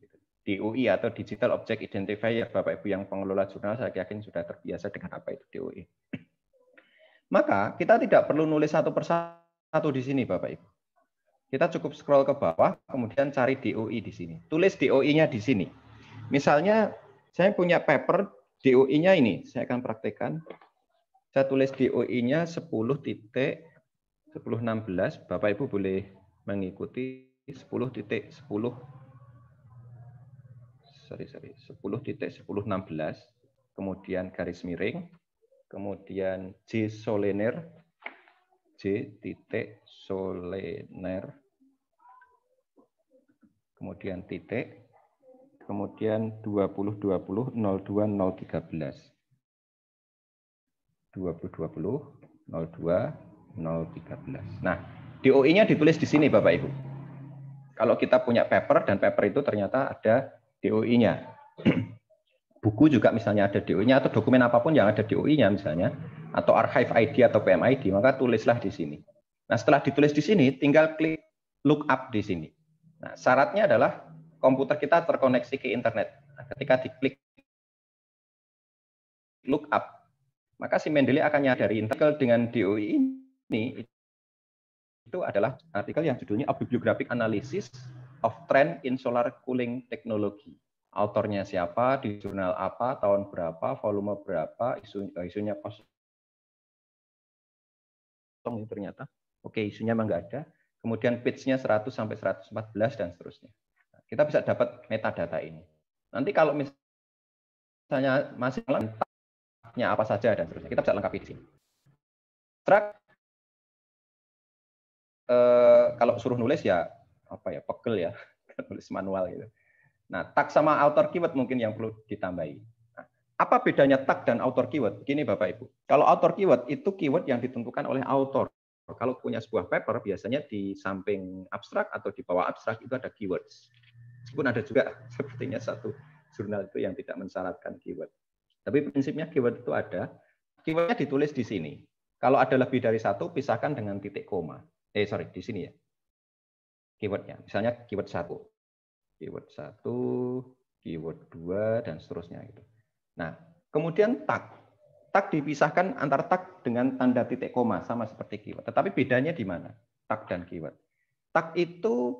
DOI atau Digital Object Identifier. Bapak Ibu yang pengelola jurnal saya yakin sudah terbiasa dengan apa itu DOI. Maka kita tidak perlu nulis satu persatu di sini Bapak Ibu. Kita cukup scroll ke bawah, kemudian cari DOI di sini. Tulis DOI-nya di sini. Misalnya, saya punya paper, DOI-nya ini. Saya akan praktekkan. Saya tulis DOI-nya 10.1016. Bapak Ibu boleh mengikuti 10.10. 10.1016. Kemudian garis miring. Kemudian J Solener. J.Solener, kemudian titik, kemudian 2020 02 013. 2020 02 013. Nah, DOI-nya ditulis di sini Bapak Ibu. Kalau kita punya paper dan paper itu ternyata ada DOI-nya. Buku juga misalnya ada DOI-nya atau dokumen apapun yang ada DOI-nya misalnya. Atau archive ID atau PMID, maka tulislah di sini. Nah, setelah ditulis di sini, tinggal klik lookup di sini. Nah, syaratnya adalah komputer kita terkoneksi ke internet. Nah, ketika diklik lookup, maka si Mendeley akan nyadari artikel dengan DOI ini itu adalah artikel yang judulnya A Bibliographic Analysis of Trend in Solar Cooling Technology. Autornya siapa, di jurnal apa, tahun berapa, volume berapa, isunya ternyata. Oke, isunya memang nggak ada. Kemudian page-nya 100 sampai 114 dan seterusnya. Nah, kita bisa dapat metadata ini. Nanti kalau misalnya masih lengkapnya apa saja dan seterusnya, kita bisa lengkapi di sini. Kalau suruh nulis ya apa ya, pegel ya, nulis manual gitu. Nah, tag sama author keyword mungkin yang perlu ditambahi. Nah, apa bedanya tag dan author keyword? Begini Bapak Ibu. Kalau author keyword itu keyword yang ditentukan oleh author. Kalau punya sebuah paper, biasanya di samping abstrak atau di bawah abstrak itu ada keywords. Meskipun ada juga sepertinya satu jurnal itu yang tidak mensyaratkan keyword. Tapi prinsipnya keyword itu ada. Keywordnya ditulis di sini. Kalau ada lebih dari satu, pisahkan dengan titik koma. Di sini ya. Keywordnya. Misalnya keyword 1. Keyword 1, keyword 2, dan seterusnya. Gitu. Nah, kemudian tag. Tag dipisahkan antara tag dengan tanda titik koma, sama seperti keyword. Tetapi bedanya di mana? Tag dan keyword. Tag itu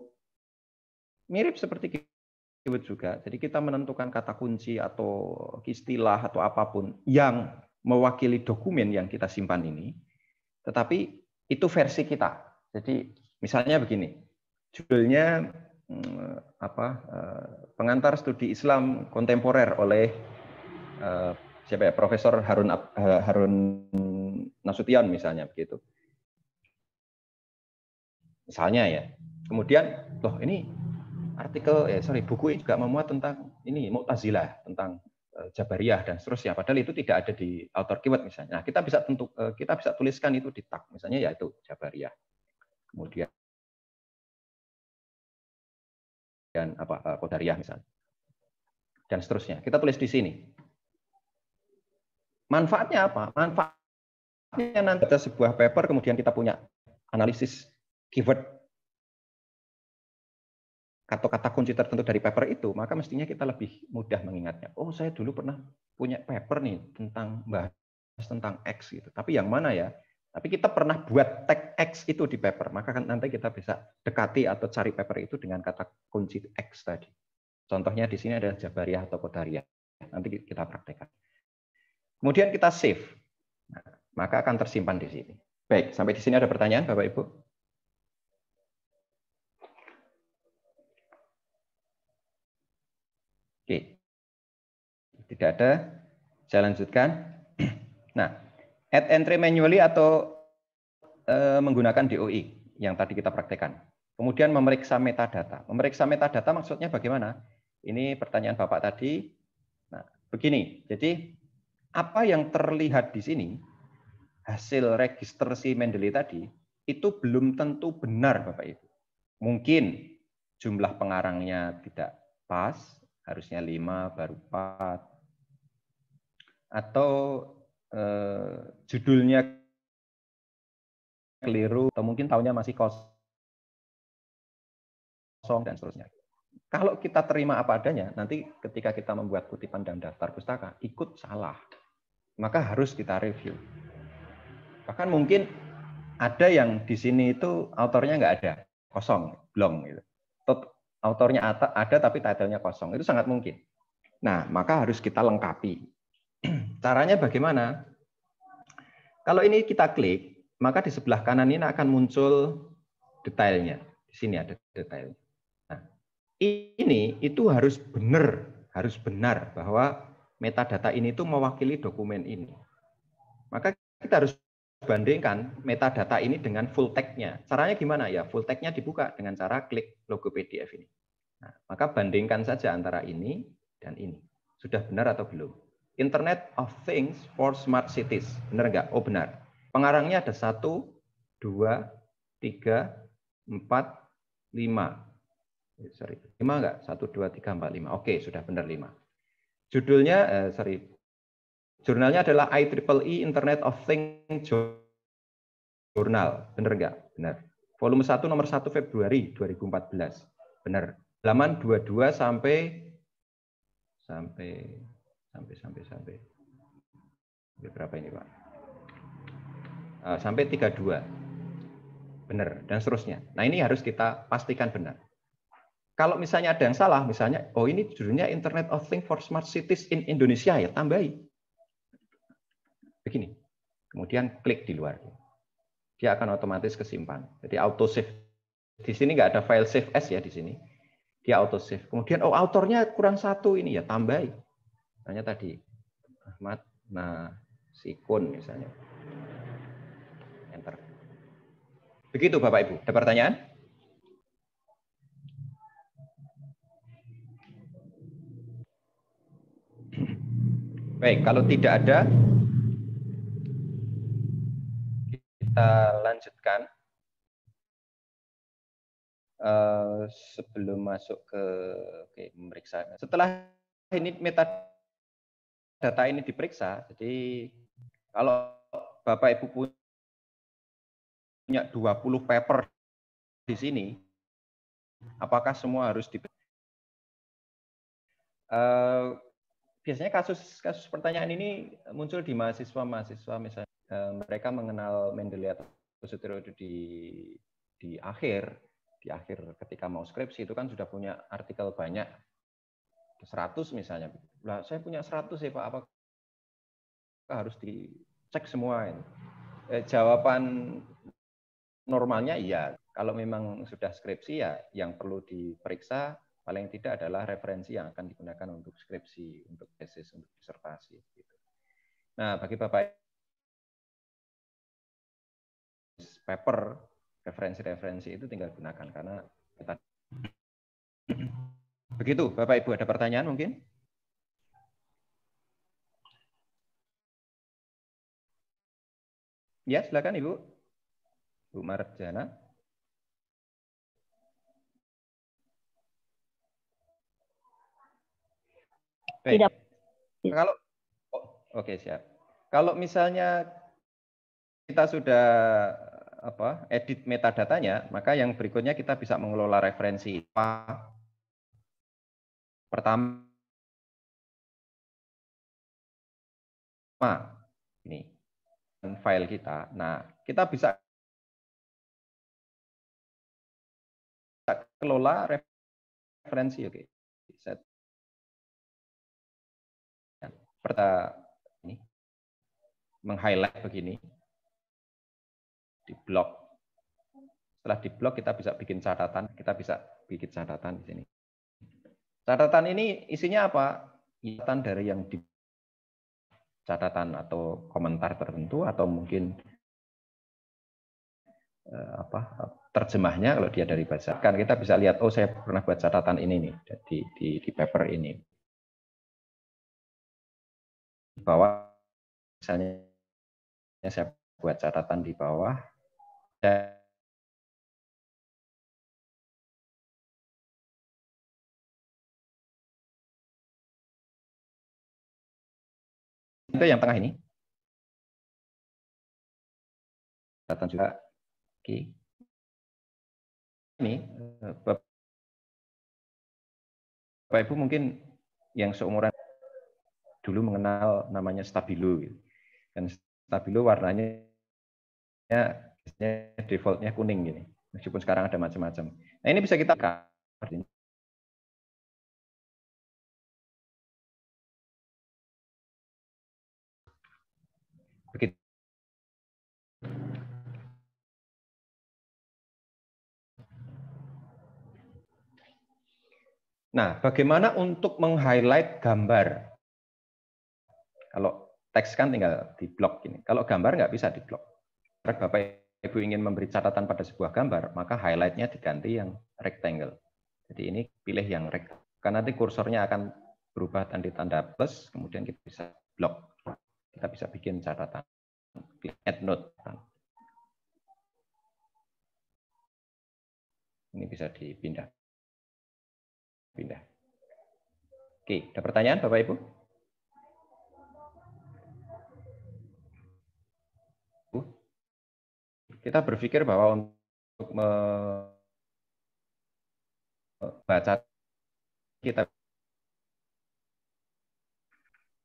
mirip seperti keyword juga. Jadi kita menentukan kata kunci atau istilah atau apapun yang mewakili dokumen yang kita simpan ini. Tetapi itu versi kita. Jadi misalnya begini, judulnya pengantar studi Islam kontemporer oleh siapa ya, Profesor Harun Nasution misalnya begitu. Misalnya ya. Kemudian loh ini artikel buku ini juga memuat tentang ini Mu'tazilah, tentang Jabariyah dan seterusnya. Padahal itu tidak ada di author keyword misalnya. Nah, kita bisa tuliskan itu di tag misalnya yaitu Jabariyah. Kemudian dan Qadariyah misalnya. Dan seterusnya. Kita tulis di sini. Manfaatnya apa? Manfaatnya nanti ada sebuah paper, kemudian kita punya analisis keyword atau kata kunci tertentu dari paper itu, maka mestinya kita lebih mudah mengingatnya. Oh, saya dulu pernah punya paper nih tentang bahas tentang X gitu. Tapi yang mana ya? Tapi kita pernah buat tag X itu di paper, maka nanti kita bisa dekati atau cari paper itu dengan kata kunci X tadi. Contohnya di sini adalah Jabariyah atau Qadariyah. nanti kita praktekkan. Kemudian kita save. Nah, maka akan tersimpan di sini. Baik, sampai di sini ada pertanyaan Bapak Ibu? Oke. Tidak ada. Saya lanjutkan. Nah, add entry manually atau menggunakan DOI yang tadi kita praktekkan. Kemudian memeriksa metadata. Memeriksa metadata maksudnya bagaimana? Ini pertanyaan Bapak tadi. Nah, begini. Jadi, apa yang terlihat di sini, hasil register si Mendeley tadi, itu belum tentu benar, Bapak Ibu. Mungkin jumlah pengarangnya tidak pas, harusnya 5, baru 4. Atau judulnya keliru, atau mungkin tahunnya masih kosong, dan seterusnya. Kalau kita terima apa adanya, nanti ketika kita membuat kutipan dalam daftar pustaka, ikut salah. Maka harus kita review. Bahkan mungkin ada yang di sini itu autornya nggak ada, kosong, blong. Gitu. Autornya ada tapi title-nya kosong. Itu sangat mungkin. Nah, maka harus kita lengkapi. Caranya bagaimana? Kalau ini kita klik, maka di sebelah kanan ini akan muncul detailnya. Di sini ada detailnya. Nah, ini itu harus benar bahwa metadata ini itu mewakili dokumen ini. Maka kita harus bandingkan metadata ini dengan full text-nya. Caranya gimana ya? Full text-nya dibuka dengan cara klik logo PDF ini. Nah, maka bandingkan saja antara ini dan ini. Sudah benar atau belum? Internet of Things for Smart Cities. Benar nggak? Oh benar. Pengarangnya ada 1, 2, 3, 4, 5. Sorry, 5 nggak? 1, 2, 3, 4, 5. Oke, sudah benar 5. Judulnya, jurnalnya adalah IEEE Internet of Things Journal. Benar nggak? Benar. Volume 1 nomor 1 Februari 2014. Benar. Halaman 22 sampai berapa ini, Pak? Sampai 32. Benar, dan seterusnya. Nah, ini harus kita pastikan benar. Kalau misalnya ada yang salah, misalnya, oh ini judulnya Internet of Things for Smart Cities in Indonesia, ya tambahi. Begini. Kemudian klik di luar. Dia akan otomatis kesimpan. Jadi auto save. Di sini nggak ada file save as ya di sini. Dia auto save. Kemudian oh autornya kurang 1 ini ya tambahi. Misalnya tadi Ahmad Nasikun misalnya. Enter. Begitu Bapak Ibu. Ada pertanyaan? Baik, kalau tidak ada, kita lanjutkan. Sebelum masuk ke memeriksa. Setelah ini metadata ini diperiksa, jadi kalau Bapak Ibu punya 20 paper di sini, apakah semua harus biasanya kasus pertanyaan ini muncul di mahasiswa misalnya mereka mengenal Mendeley atau Sutiro di akhir ketika mau skripsi itu kan sudah punya artikel banyak 100 misalnya. Lah saya punya 100 ya Pak, apakah harus dicek semua ini? Jawaban normalnya iya. Kalau memang sudah skripsi ya yang perlu diperiksa paling tidak adalah referensi yang akan digunakan untuk skripsi, untuk tesis, untuk disertasi. Gitu. Nah, bagi Bapak paper, referensi-referensi itu tinggal gunakan karena kita... Begitu, Bapak Ibu ada pertanyaan mungkin? Ya, silakan Ibu. Bu Marjana. Baik. Tidak. Kalau oke, siap. Kalau misalnya kita sudah edit metadatanya, maka yang berikutnya kita bisa mengelola referensi. Pertama, ini file kita. Nah, kita bisa kelola referensi. Oke. Set ini meng-highlight begini di blok. Setelah di blok kita bisa bikin catatan, di sini. Catatan ini isinya apa? Catatan dari yang di catatan atau komentar tertentu atau mungkin terjemahnya kalau dia dari bahasa. Kan kita bisa lihat, oh saya pernah buat catatan ini nih di paper ini. Di bawah misalnya saya buat catatan di bawah. Itu yang tengah ini. Catatan juga. Oke. Ini Bapak Ibu mungkin yang seumuran dulu mengenal namanya stabilo. Dan stabilo warnanya defaultnya kuning gini. Meskipun sekarang ada macam-macam. Nah, ini bisa kita begitu. Nah, bagaimana untuk meng-highlight gambar? Kalau teks kan tinggal di blok ini. Kalau gambar nggak bisa di blok. Karena Bapak Ibu ingin memberi catatan pada sebuah gambar, maka highlight-nya diganti yang rectangle. Jadi ini pilih yang rectangle. Karena nanti kursornya akan berubah tanda plus, kemudian kita bisa blok. Kita bisa bikin catatan. Add note. Ini bisa dipindah. Oke, ada pertanyaan Bapak Ibu? Kita berpikir bahwa untuk membaca kita,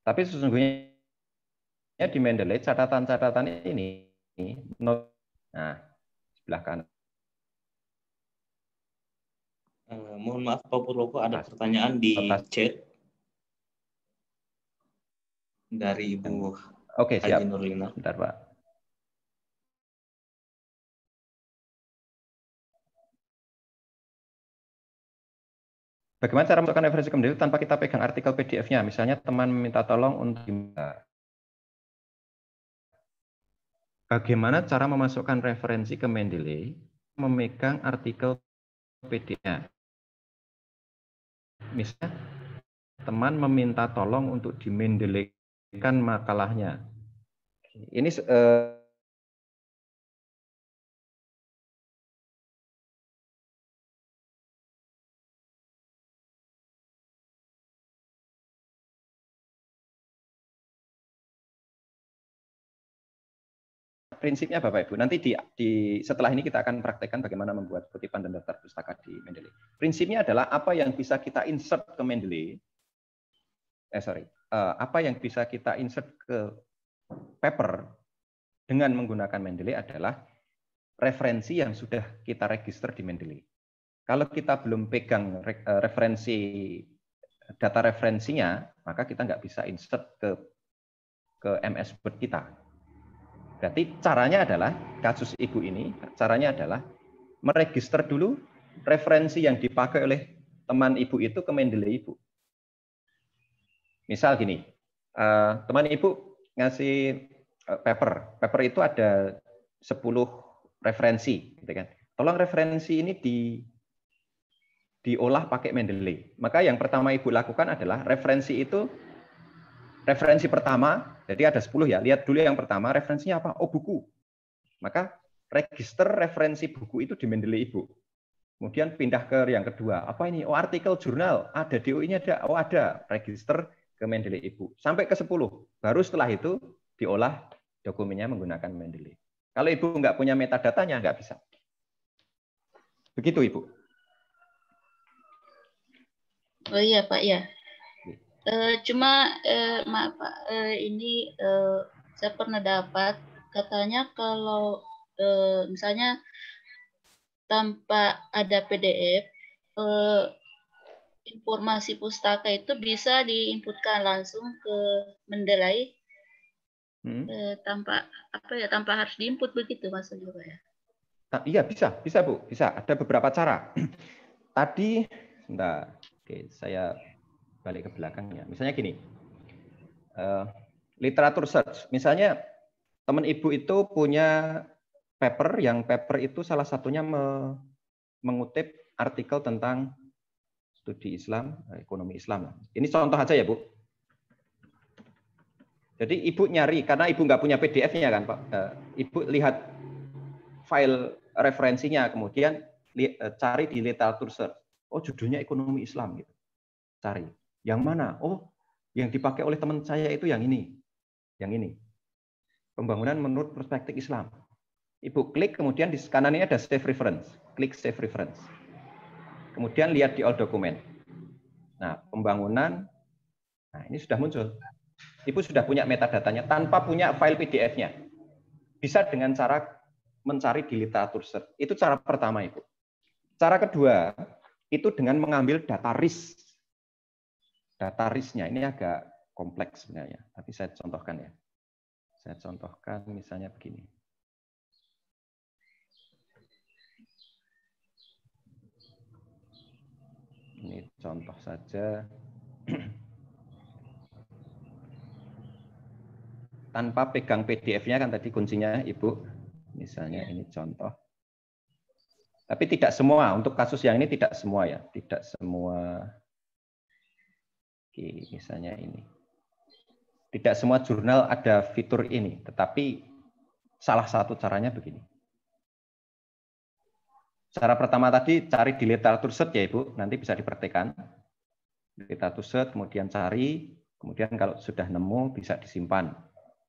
tapi sesungguhnya di Mendeley catatan-catatan ini, nah sebelah kanan. Mohon maaf Pak Purwoko, ada pertanyaan di chat dari Ibu Oke, siap. Haji Nurlina. Bentar, Pak. Bagaimana cara memasukkan referensi ke Mendeley tanpa kita pegang artikel PDF-nya? Misalnya teman meminta tolong untuk bagaimana cara memasukkan referensi ke Mendeley memegang artikel PDF-nya? Misalnya teman meminta tolong untuk di Mendeley-kan makalahnya. Ini prinsipnya Bapak Ibu. Nanti setelah ini kita akan praktekkan bagaimana membuat kutipan dan daftar pustaka di Mendeley. Prinsipnya adalah apa yang bisa kita insert ke Mendeley. Apa yang bisa kita insert ke paper dengan menggunakan Mendeley adalah referensi yang sudah kita register di Mendeley. Kalau kita belum pegang data referensinya, maka kita nggak bisa insert ke MS Word kita. Berarti caranya adalah, kasus Ibu ini, caranya adalah meregister dulu referensi yang dipakai oleh teman Ibu itu ke Mendeley Ibu. Misal gini, teman Ibu ngasih paper itu ada 10 referensi, gitu kan. Tolong referensi ini diolah pakai Mendeley. Maka yang pertama Ibu lakukan adalah referensi pertama, jadi ada 10 ya. Lihat dulu yang pertama, referensinya apa? Oh, buku. Maka register referensi buku itu di Mendeley Ibu. Kemudian pindah ke yang kedua. Apa ini? Oh, artikel jurnal. Ada DOI-nya ada. Oh, ada. Register ke Mendeley Ibu. Sampai ke 10. Baru setelah itu diolah dokumennya menggunakan Mendeley. Kalau Ibu nggak punya metadatanya, nggak bisa. Begitu, Ibu. Oh iya, Pak, ya. Cuma maaf Pak, ini saya pernah dapat katanya kalau misalnya tanpa ada PDF informasi pustaka itu bisa diinputkan langsung ke Mendeley tanpa harus diinput begitu maksudnya Pak ya? Iya bisa Bu, bisa. Ada beberapa cara. Tadi, oke, saya balik ke belakangnya. Misalnya gini, literatur search. Misalnya teman Ibu itu punya paper, yang paper itu salah satunya mengutip artikel tentang studi Islam, ekonomi Islam. Ini contoh aja ya Bu. Jadi Ibu nyari, karena Ibu nggak punya PDF-nya kan Pak. Ibu lihat file referensinya, kemudian cari di literatur search. Oh, judulnya ekonomi Islam gitu. Cari. Yang mana? Oh, yang dipakai oleh teman saya itu yang ini. Yang ini. Pembangunan menurut perspektif Islam. Ibu klik, kemudian di kanan ini ada save reference. Klik save reference. Kemudian lihat di all dokumen. Nah, pembangunan, nah ini sudah muncul. Ibu sudah punya metadatanya tanpa punya file PDF-nya. Bisa dengan cara mencari di literatur search. Itu cara pertama, Ibu. Cara kedua, itu dengan mengambil data RIS. Data RIS-nya ini agak kompleks sebenarnya, tapi saya contohkan ya. Saya contohkan misalnya begini. Ini contoh saja. Tanpa pegang PDF-nya kan tadi kuncinya Ibu. Misalnya ini contoh. Tapi tidak semua, untuk kasus yang ini tidak semua ya. Tidak semua. Oke, misalnya ini. Tidak semua jurnal ada fitur ini, tetapi salah satu caranya begini. Cara pertama tadi cari di literatur search ya Ibu, nanti bisa dipraktekkan. Literatur search, kemudian cari, kemudian kalau sudah nemu bisa disimpan.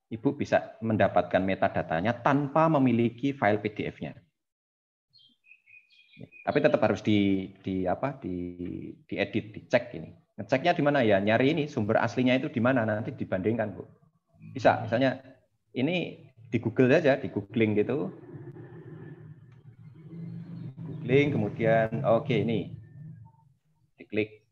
Ibu bisa mendapatkan metadatanya tanpa memiliki file PDF-nya. Tapi tetap harus diedit, dicek ini. Ngeceknya di mana ya? Nyari ini sumber aslinya itu di mana, nanti dibandingkan, Bu. Bisa, misalnya ini di Google saja, di googling gitu. Googling, kemudian oke ini. Diklik.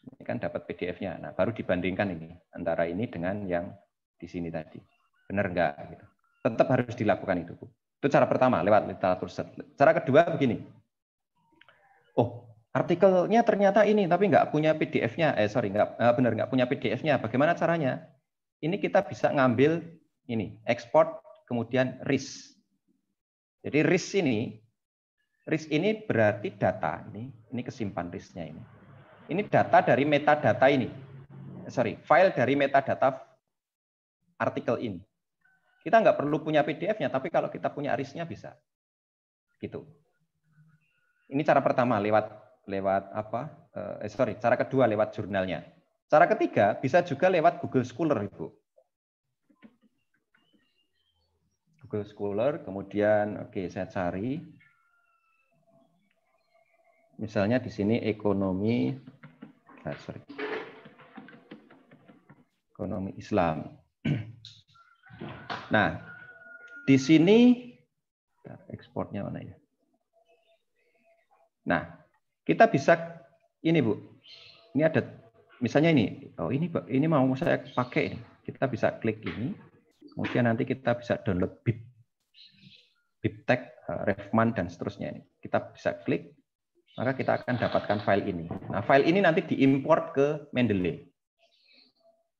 Ini kan dapat PDF-nya. Nah, baru dibandingkan ini antara ini dengan yang di sini tadi. Benar enggak gitu. Tetap harus dilakukan itu, Bu. Itu cara pertama lewat literatur search. Cara kedua begini. Oh, artikelnya ternyata ini tapi nggak punya PDF-nya. Nggak punya PDF-nya. Bagaimana caranya? Ini kita bisa ngambil ini, ekspor kemudian RIS. Jadi RIS ini berarti data ini kesimpan RIS-nya ini. Ini data dari metadata ini. File dari metadata artikel ini. Kita nggak perlu punya PDF-nya, tapi kalau kita punya RIS-nya bisa. Gitu. Ini cara pertama cara kedua lewat jurnalnya. Cara ketiga bisa juga lewat Google Scholar, Ibu. Google Scholar, kemudian saya cari. Misalnya di sini ekonomi Islam. Nah, di sini ekspornya mana ya? Nah, kita bisa ini Bu. Ini ada misalnya ini. Oh, ini mau saya pakai ini. Kita bisa klik ini. Kemudian nanti kita bisa download BibTeX, Refman dan seterusnya ini. Kita bisa klik, maka kita akan dapatkan file ini. Nah, file ini nanti diimport ke Mendeley.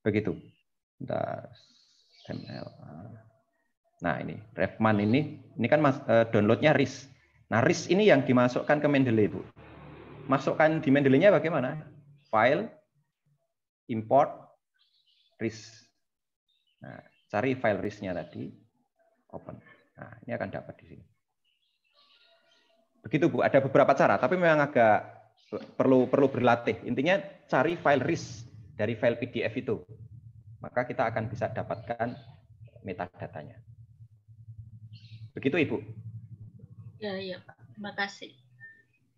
Begitu. Nah, ini Refman ini kan downloadnya RIS. Nah, RIS ini yang dimasukkan ke Mendeley, Bu. Masukkan di Mendeley-nya bagaimana? File, import, RIS. Nah, cari file RIS-nya tadi, open. Nah, ini akan dapat di sini. Begitu, Bu. Ada beberapa cara, tapi memang agak perlu berlatih. Intinya cari file RIS dari file PDF itu. Maka kita akan bisa dapatkan metadatanya. Begitu, Ibu? Ya, Pak. Terima kasih.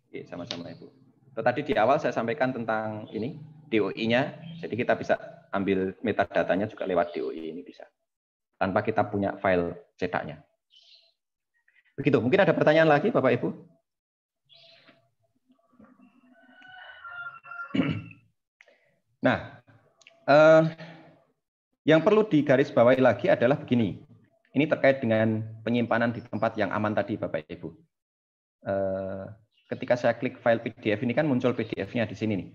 Oke, sama-sama, Ibu. Tadi di awal saya sampaikan tentang ini, DOI-nya. Jadi kita bisa ambil metadatanya juga lewat DOI ini bisa. Tanpa kita punya file cetaknya. Begitu. Mungkin ada pertanyaan lagi, Bapak Ibu? Nah, yang perlu digarisbawahi lagi adalah begini. Ini terkait dengan penyimpanan di tempat yang aman tadi, Bapak Ibu. Ketika saya klik file PDF ini kan muncul PDF-nya di sini nih.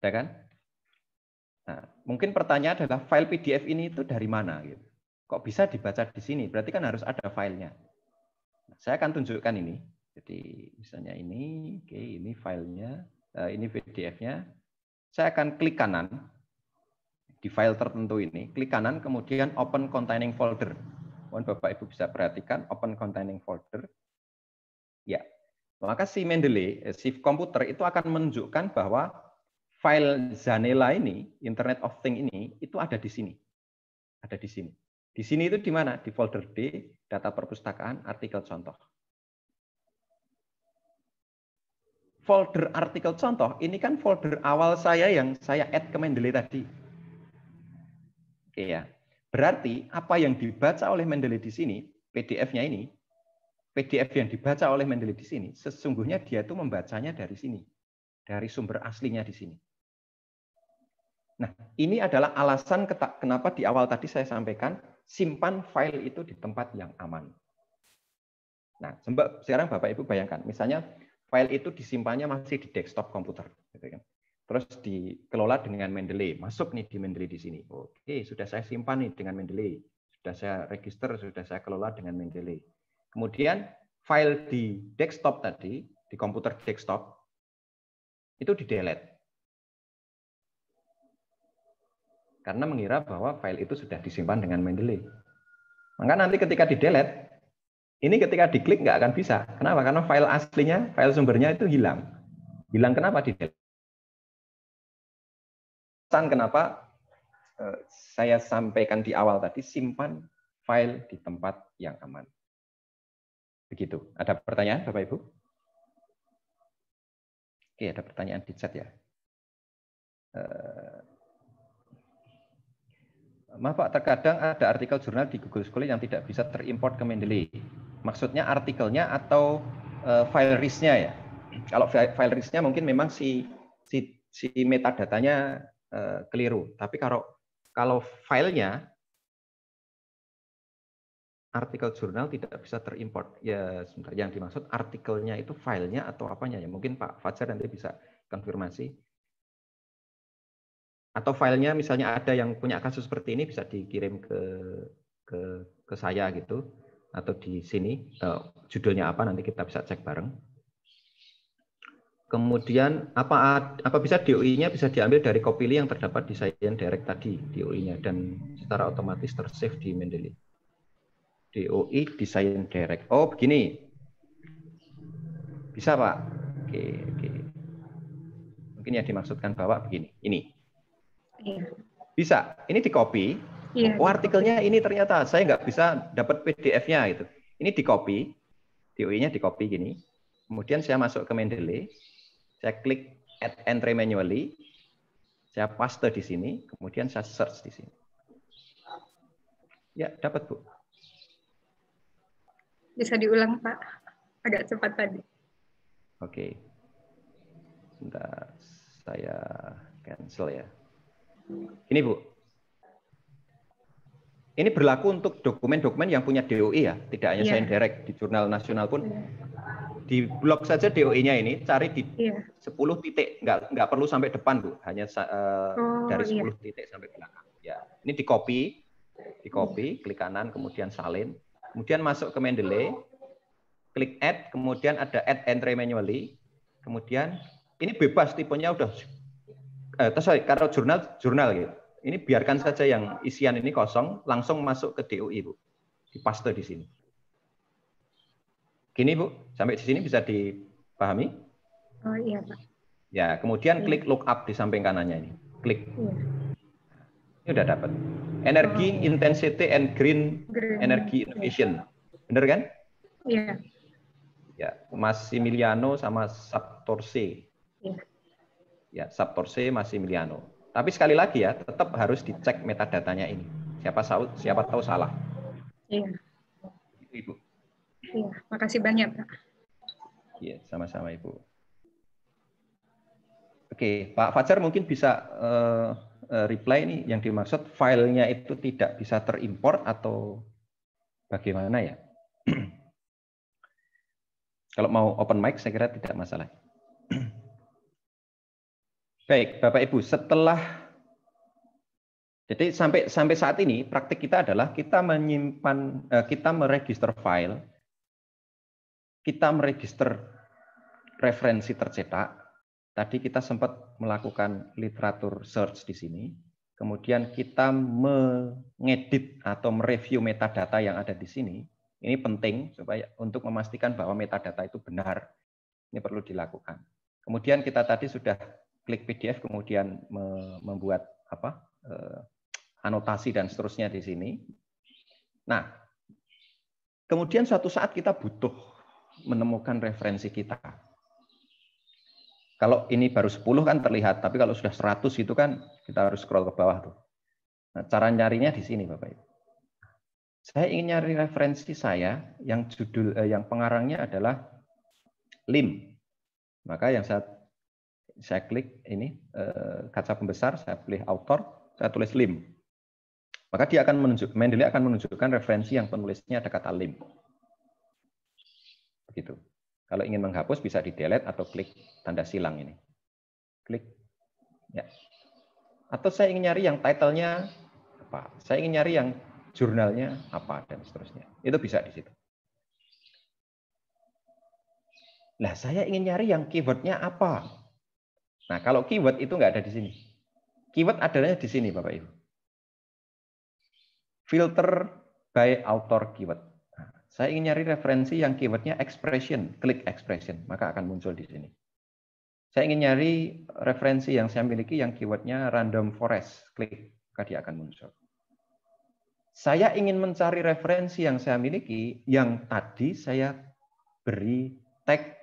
Ya kan? Nah, mungkin pertanyaan adalah file PDF ini itu dari mana? Gitu. Kok bisa dibaca di sini? Berarti kan harus ada filenya. Nah, saya akan tunjukkan ini. Jadi misalnya ini, oke, ini filenya, ini PDF-nya. Saya akan klik kanan di file tertentu ini, klik kanan, kemudian open containing folder. Mohon Bapak Ibu bisa perhatikan open containing folder. Ya, maka si Mendeley, si komputer itu akan menunjukkan bahwa file Zanella ini, Internet of Things ini, itu ada di sini. Ada di sini. Di sini itu di mana? Di folder D, data perpustakaan, artikel contoh. Folder artikel contoh, ini kan folder awal saya yang saya add ke Mendeley tadi. Oke ya. Berarti apa yang dibaca oleh Mendeley di sini, PDF-nya ini, PDF yang dibaca oleh Mendeley di sini, sesungguhnya dia itu membacanya dari sini. Dari sumber aslinya di sini. Nah, ini adalah alasan kenapa di awal tadi saya sampaikan, simpan file itu di tempat yang aman. Nah, sekarang Bapak Ibu bayangkan, misalnya file itu disimpannya masih di desktop komputer. Terus dikelola dengan Mendeley. Masuk nih di Mendeley di sini. Oke, sudah saya simpan nih dengan Mendeley. Sudah saya register, sudah saya kelola dengan Mendeley. Kemudian file di desktop tadi, di komputer desktop, itu di-delete. Karena mengira bahwa file itu sudah disimpan dengan Mendeley. Maka nanti ketika di-delete, ini ketika diklik nggak akan bisa. Kenapa? Karena file aslinya, file sumbernya itu hilang. Hilang kenapa di-delete? Kenapa saya sampaikan di awal tadi, simpan file di tempat yang aman. Begitu. Ada pertanyaan, Bapak Ibu? Oke, ada pertanyaan di chat ya. Maaf Pak, terkadang ada artikel jurnal di Google Scholar yang tidak bisa terimport ke Mendeley. Maksudnya artikelnya atau file RIS-nya ya? Kalau file RIS-nya mungkin memang si metadatanya keliru. Tapi kalau filenya artikel jurnal tidak bisa terimport. Ya, sebentar. Yang dimaksud artikelnya itu filenya atau apanya ya? Mungkin Pak Fajar nanti bisa konfirmasi. Atau filenya misalnya ada yang punya kasus seperti ini bisa dikirim ke saya gitu, atau di sini judulnya apa nanti kita bisa cek bareng. Kemudian apa bisa DOI-nya bisa diambil dari kopili yang terdapat di Science Direct tadi, DOI-nya, dan secara otomatis tersave di Mendeley. DOI di Science Direct. Oh begini, bisa Pak. Oke. Mungkin yang dimaksudkan Bapak begini, ini. Bisa, ini di copy. Iya, oh artikelnya ini ternyata saya nggak bisa dapat PDF-nya gitu. Ini di copy, DOI-nya di copy gini. Kemudian saya masuk ke Mendeley, saya klik add entry manually, saya paste di sini, kemudian saya search di sini. Ya, dapat Bu. Bisa diulang Pak, agak cepat tadi. Oke. Sebentar, saya cancel ya. Ini Bu. Ini berlaku untuk dokumen-dokumen yang punya DOI ya, tidak hanya Science Direct, di jurnal nasional pun. Di blog saja DOI-nya ini cari di 10 titik, nggak perlu sampai depan Bu, hanya dari 10 titik sampai belakang. Ya, ini di copy, klik kanan, kemudian salin, kemudian masuk ke Mendeley, klik add, kemudian ada add entry manually, kemudian ini bebas tipenya udah, kalau jurnal gitu. Ini biarkan saja yang isian ini kosong, langsung masuk ke DOI Bu, dipaste di sini. Gini Bu, sampai di sini bisa dipahami? Oh iya Pak. Ya, kemudian klik lookup di samping kanannya ini, klik. Ini udah dapat. Energy intensity and green energy innovation, bener kan? Iya. Ya, Massimiliano sama Saptorce. Iya. Ya, Saptorce Massimiliano. Tapi sekali lagi ya, tetap harus dicek metadatanya ini. Siapa tahu salah. Iya. Ibu. Iya, makasih banyak Pak. Iya, sama-sama Ibu. Oke, Pak Fajar mungkin bisa reply ini yang dimaksud filenya itu tidak bisa terimport atau bagaimana ya? Kalau mau open mic saya kira tidak masalah. Baik, Bapak Ibu, jadi sampai saat ini praktik kita adalah kita menyimpan, kita meregister file, kita meregister referensi tercetak. Tadi kita sempat melakukan literatur search di sini. Kemudian kita mengedit atau mereview metadata yang ada di sini. Ini penting supaya untuk memastikan bahwa metadata itu benar. Ini perlu dilakukan. Kemudian kita tadi sudah klik PDF, kemudian membuat anotasi dan seterusnya di sini. Nah, kemudian suatu saat kita butuh menemukan referensi kita. Kalau ini baru 10 kan terlihat, tapi kalau sudah 100 itu kan kita harus scroll ke bawah tuh. Nah, cara nyarinya di sini, Bapak Ibu. Saya ingin nyari referensi saya yang yang pengarangnya adalah LIM. Maka yang saya klik ini kaca pembesar, saya pilih author, saya tulis LIM. Maka dia akan Mendeley akan menunjukkan referensi yang penulisnya ada kata LIM. Begitu. Kalau ingin menghapus bisa di-delete atau klik tanda silang ini. Klik. Ya. Atau saya ingin nyari yang title-nya apa? Saya ingin nyari yang jurnalnya apa dan seterusnya. Itu bisa di situ. Nah, saya ingin nyari yang keyword-nya apa? Nah, kalau keyword itu nggak ada di sini. Keyword adanya di sini, Bapak Ibu. Filter by author keyword. Saya ingin nyari referensi yang keywordnya expression, klik expression, maka akan muncul di sini. Saya ingin nyari referensi yang saya miliki yang keywordnya random forest, klik, maka dia akan muncul. Saya ingin mencari referensi yang saya miliki, yang tadi saya beri tag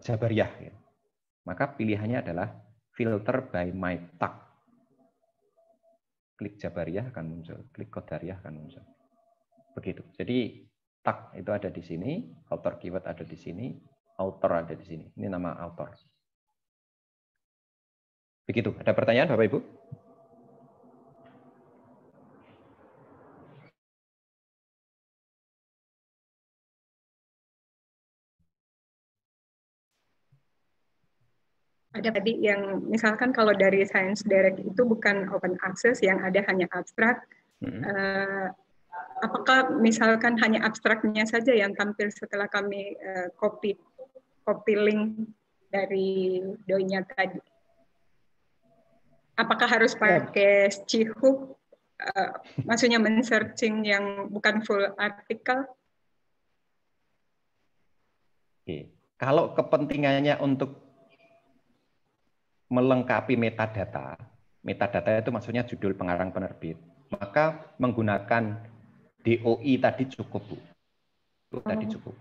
Jabariyah. Maka pilihannya adalah filter by my tag. Klik Jabariyah akan muncul, klik Qadariyah akan muncul. Begitu. Jadi tag itu ada di sini, author keyword ada di sini, author ada di sini. Ini nama author. Begitu. Ada pertanyaan Bapak Ibu? Ada tadi yang misalkan kalau dari Science Direct itu bukan open access, yang ada hanya abstrak. Apakah misalkan hanya abstraknya saja yang tampil setelah kami copy link dari doinya tadi? Apakah harus pakai Schihook? Maksudnya men-searching yang bukan full artikel? Oke. Kalau kepentingannya untuk melengkapi metadata, metadata itu maksudnya judul pengarang penerbit, maka menggunakan DOI tadi cukup, Bu. Itu tadi cukup.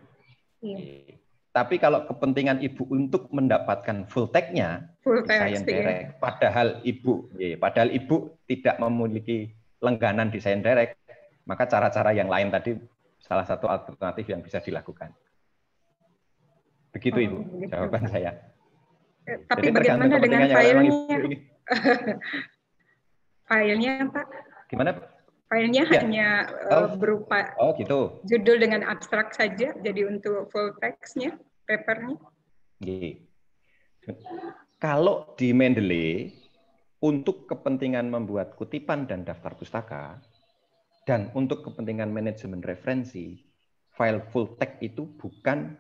Iya. Tapi kalau kepentingan Ibu untuk mendapatkan full tag-nya di Science Direct, padahal Ibu tidak memiliki langganan di Science Direct, maka cara-cara yang lain tadi salah satu alternatif yang bisa dilakukan. Begitu Ibu, jawaban saya. Tapi jadi bagaimana dengan filenya? Filenya, Pak? Gimana, Pak? Filenya hanya berupa gitu. Judul dengan abstrak saja, jadi untuk full text-nya, paper-nya. Kalau di Mendeley, untuk kepentingan membuat kutipan dan daftar pustaka, dan untuk kepentingan manajemen referensi, file full text itu bukan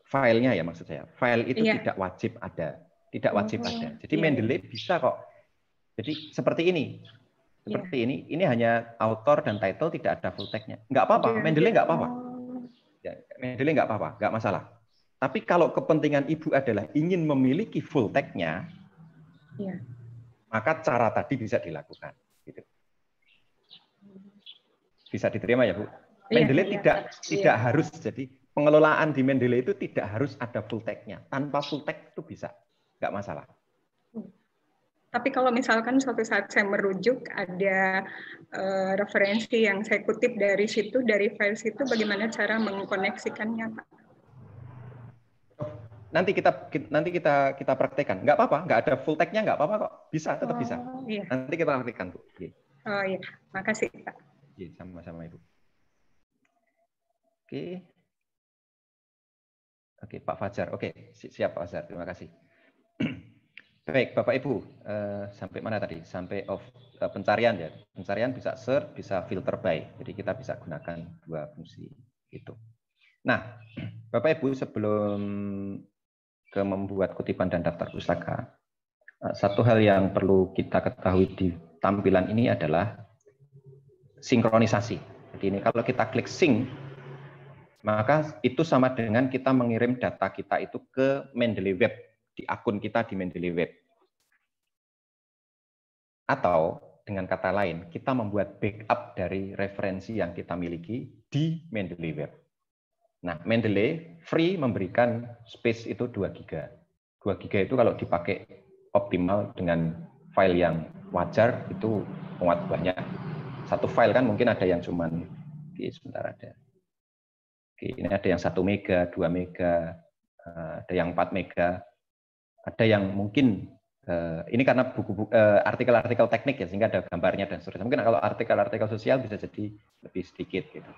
filenya ya maksud saya. File itu tidak wajib ada. Tidak wajib ada. Jadi Mendeley bisa kok. Jadi seperti ini. Seperti ini hanya author dan title, tidak ada full text-nya. Nggak apa-apa, Mendeley nggak apa-apa. Ya, Mendeley nggak apa-apa, nggak masalah. Tapi kalau kepentingan Ibu adalah ingin memiliki full text-nya, maka cara tadi bisa dilakukan. Gitu. Bisa diterima ya, Bu? Mendeley tidak harus, jadi pengelolaan di Mendeley itu tidak harus ada full text-nya. Tanpa full text itu bisa, nggak masalah. Tapi kalau misalkan suatu saat saya merujuk ada referensi yang saya kutip dari situ, dari file situ, bagaimana cara mengkoneksikannya, Pak? nanti kita praktekkan. Nggak apa-apa, nggak ada full tag-nya, nggak apa-apa kok. Bisa, tetap bisa. Iya. Nanti kita praktekkan, Bu. Oh iya, makasih Pak. Iya, sama-sama Ibu. Oke. Oke, Pak Fajar. Oke, siap Pak Fajar. Terima kasih. Baik, Bapak Ibu, sampai mana tadi? Sampai pencarian ya. Pencarian bisa search, bisa filter by. Jadi kita bisa gunakan dua fungsi itu. Nah, Bapak Ibu, sebelum ke membuat kutipan dan daftar pustaka, satu hal yang perlu kita ketahui di tampilan ini adalah sinkronisasi. Jadi ini kalau kita klik sync, maka itu sama dengan kita mengirim data kita itu ke Mendeley Web, di akun kita di Mendeley Web. Atau dengan kata lain, kita membuat backup dari referensi yang kita miliki di Mendeley Web. Nah, Mendeley free memberikan space itu 2 GB. 2 GB itu kalau dipakai optimal dengan file yang wajar itu muat banyak. Satu file kan mungkin ada yang cuman, sebentar ada. Oke, ini ada yang 1 mega, 2 mega, ada yang 4 mega, ada yang mungkin ini karena buku-buku artikel-artikel teknik ya, sehingga ada gambarnya dan seterusnya. Mungkin kalau artikel-artikel sosial bisa jadi lebih sedikit gitu.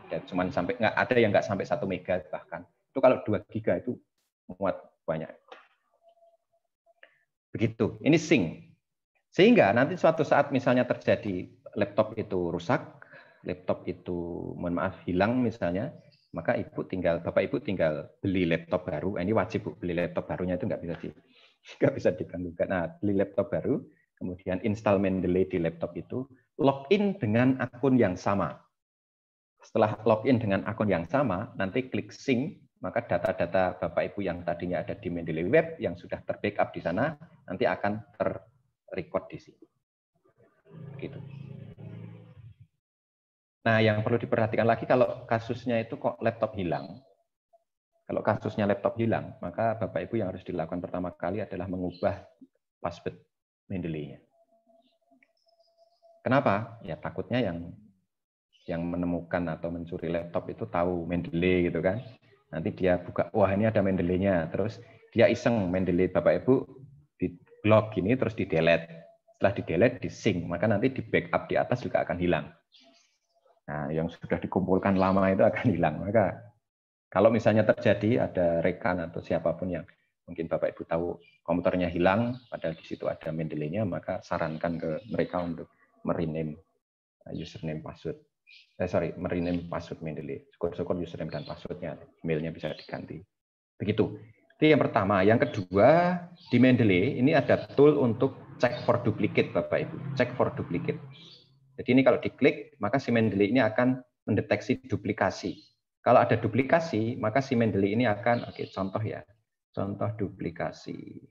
Dan cuman sampai ada yang nggak sampai 1 mega bahkan. Itu kalau 2 giga itu muat banyak. Begitu. Ini sync. Sehingga nanti suatu saat misalnya terjadi laptop itu rusak, laptop itu mohon maaf hilang misalnya, maka Bapak Ibu tinggal beli laptop baru. Ini wajib Bu, beli laptop barunya itu nggak bisa diganggukan. Nah, beli laptop baru, kemudian install Mendeley di laptop itu, login dengan akun yang sama. Setelah login dengan akun yang sama, nanti klik sync, maka data-data Bapak Ibu yang tadinya ada di Mendeley Web yang sudah terbackup di sana, nanti akan terrecord di sini. Gitu. Nah, yang perlu diperhatikan lagi kalau kasusnya itu kok laptop hilang. Kalau kasusnya laptop hilang, maka Bapak Ibu yang harus dilakukan pertama kali adalah mengubah password Mendeley-nya. Kenapa? Ya takutnya yang menemukan atau mencuri laptop itu tahu Mendeley gitu kan. Nanti dia buka, wah ini ada Mendeley-nya. Terus dia iseng Mendeley Bapak Ibu di blog gini terus di-delete. Setelah di-delete, di-sync, maka nanti di backup di atas juga akan hilang. Nah, yang sudah dikumpulkan lama itu akan hilang. Maka kalau misalnya terjadi ada rekan atau siapapun yang mungkin Bapak Ibu tahu komputernya hilang, padahal di situ ada Mendeley-nya, maka sarankan ke mereka untuk merename username password. Merename password Mendeley. Syukur-syukur username dan passwordnya, emailnya bisa diganti. Begitu. Itu yang pertama. Yang kedua, di Mendeley ini ada tool untuk check for duplicate, Bapak Ibu. Check for duplicate. Jadi ini kalau diklik, maka si Mendeley ini akan mendeteksi duplikasi. Kalau ada duplikasi, maka si Mendeley ini akan, oke, contoh ya, contoh duplikasi.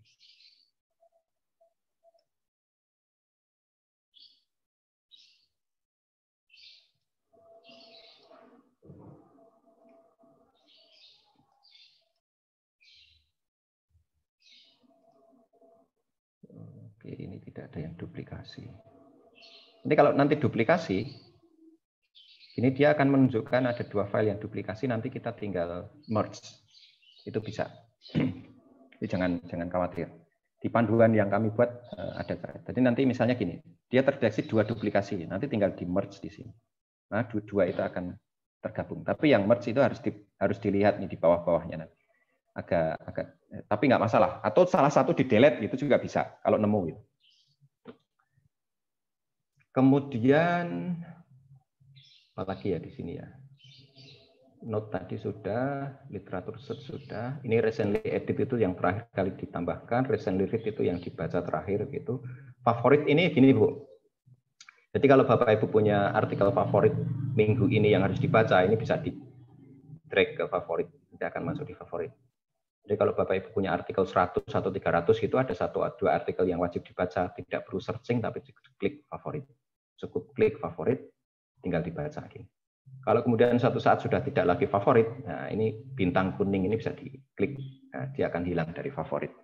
Oke, ini tidak ada yang duplikasi. Nanti kalau nanti duplikasi, ini dia akan menunjukkan ada 2 file yang duplikasi, nanti kita tinggal merge. Itu bisa. Jadi jangan khawatir. Di panduan yang kami buat ada. Jadi nanti misalnya gini, dia terdeteksi 2 duplikasi, nanti tinggal di merge di sini. Nah, 2 itu akan tergabung. Tapi yang merge itu harus dilihat nih di bawah-bawahnya nanti. Agak tapi nggak masalah. Atau salah satu di delete itu juga bisa kalau nemu gitu. Kemudian apalagi ya di sini ya. Note tadi sudah, literatur search sudah. Ini recently edit itu yang terakhir kali ditambahkan, recently read itu yang dibaca terakhir gitu. Favorit ini gini Bu. Jadi kalau Bapak Ibu punya artikel favorit minggu ini yang harus dibaca, ini bisa di drag ke favorit, nanti akan masuk di favorit. Jadi kalau Bapak Ibu punya artikel 100 atau 300 itu ada 1-2 artikel yang wajib dibaca, tidak perlu searching tapi klik favorit. Cukup klik favorit, tinggal dibaca lagi. Kalau kemudian suatu saat sudah tidak lagi favorit, nah ini bintang kuning ini bisa diklik, nah, dia akan hilang dari favorit.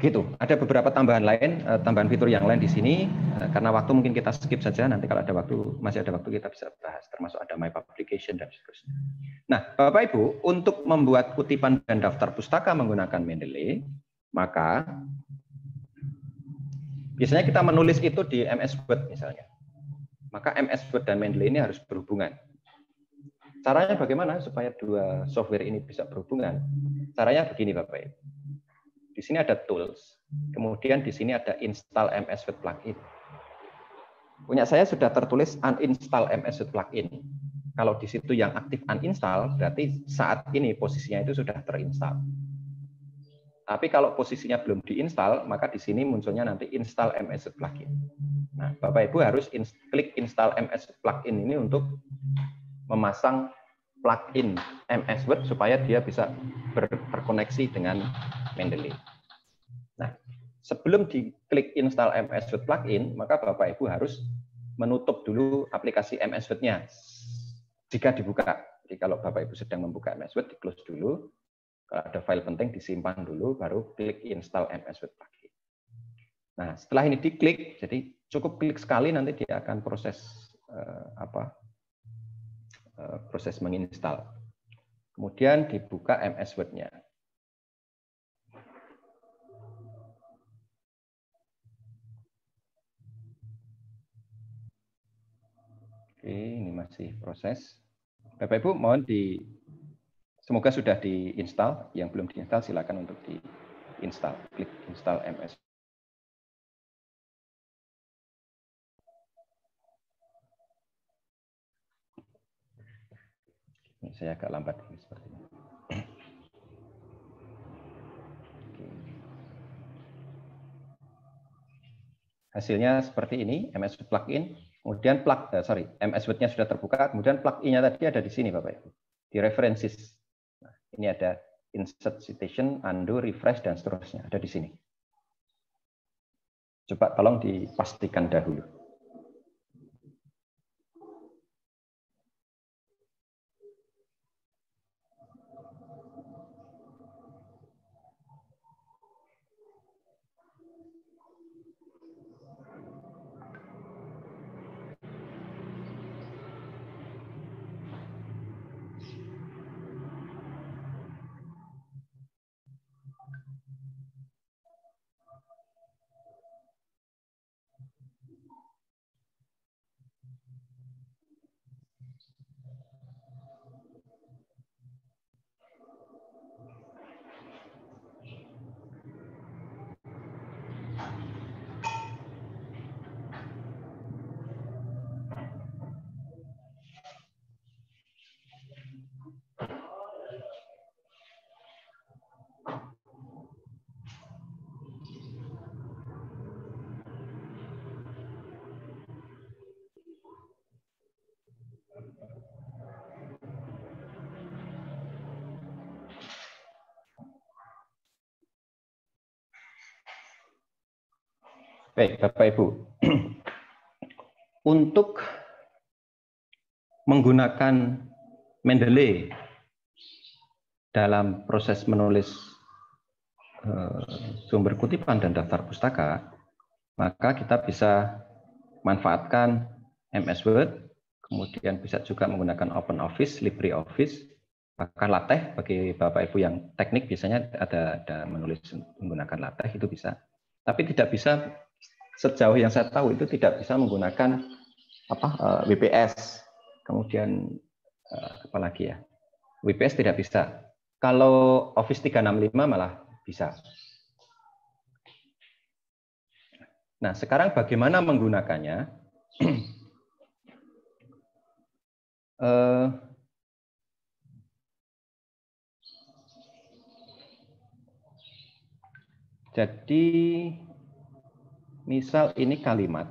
Begitu. Ada beberapa tambahan lain, tambahan fitur yang lain di sini. Karena waktu mungkin kita skip saja. Nanti kalau ada waktu, masih ada waktu kita bisa bahas. Termasuk ada My Publication dan seterusnya. Nah, Bapak Ibu, untuk membuat kutipan dan daftar pustaka menggunakan Mendeley, maka biasanya kita menulis itu di MS Word misalnya. Maka MS Word dan Mendeley ini harus berhubungan. Caranya bagaimana supaya dua software ini bisa berhubungan? Caranya begini, Bapak Ibu. Di sini ada tools, kemudian di sini ada install MS Word plugin. Punya saya sudah tertulis uninstall MS Word plugin. Kalau di situ yang aktif uninstall, berarti saat ini posisinya itu sudah terinstall. Tapi kalau posisinya belum diinstal, maka di sini munculnya nanti install MS Word plugin. Nah, Bapak Ibu harus klik install MS Word plugin ini untuk memasang plugin MS Word supaya dia bisa terkoneksi dengan Mendeley. Nah, sebelum diklik install MS Word plugin, maka Bapak Ibu harus menutup dulu aplikasi MS Word-nya jika dibuka. Jadi kalau Bapak Ibu sedang membuka MS Word, di-close dulu. Kalau ada file penting disimpan dulu, baru klik install MS Word plugin. Nah, setelah ini diklik, jadi cukup klik sekali nanti dia akan proses proses menginstal. Kemudian dibuka MS Word-nya. Oke, ini masih proses. Bapak Ibu mohon semoga sudah diinstal. Yang belum diinstal silakan untuk diinstal. Klik install MS. Ini saya agak lambat ini seperti ini. Oke. Hasilnya seperti ini, MS Word plugin. Kemudian MS Word-nya sudah terbuka, kemudian plug-in-nya tadi ada di sini, Bapak Ibu. Di references. Nah, ini ada insert citation, undo, refresh, dan seterusnya. Ada di sini. Coba tolong dipastikan dahulu. Baik, Bapak Ibu. Untuk menggunakan Mendeley dalam proses menulis sumber kutipan dan daftar pustaka, maka kita bisa manfaatkan MS Word, kemudian bisa juga menggunakan OpenOffice, LibreOffice, bahkan LaTeX bagi Bapak Ibu yang teknik biasanya ada menulis menggunakan LaTeX itu bisa. Tapi tidak bisa, sejauh yang saya tahu itu tidak bisa menggunakan WPS. Kemudian apalagi ya? WPS tidak bisa. Kalau Office 365 malah bisa. Nah, sekarang bagaimana menggunakannya? Jadi, misal ini kalimat.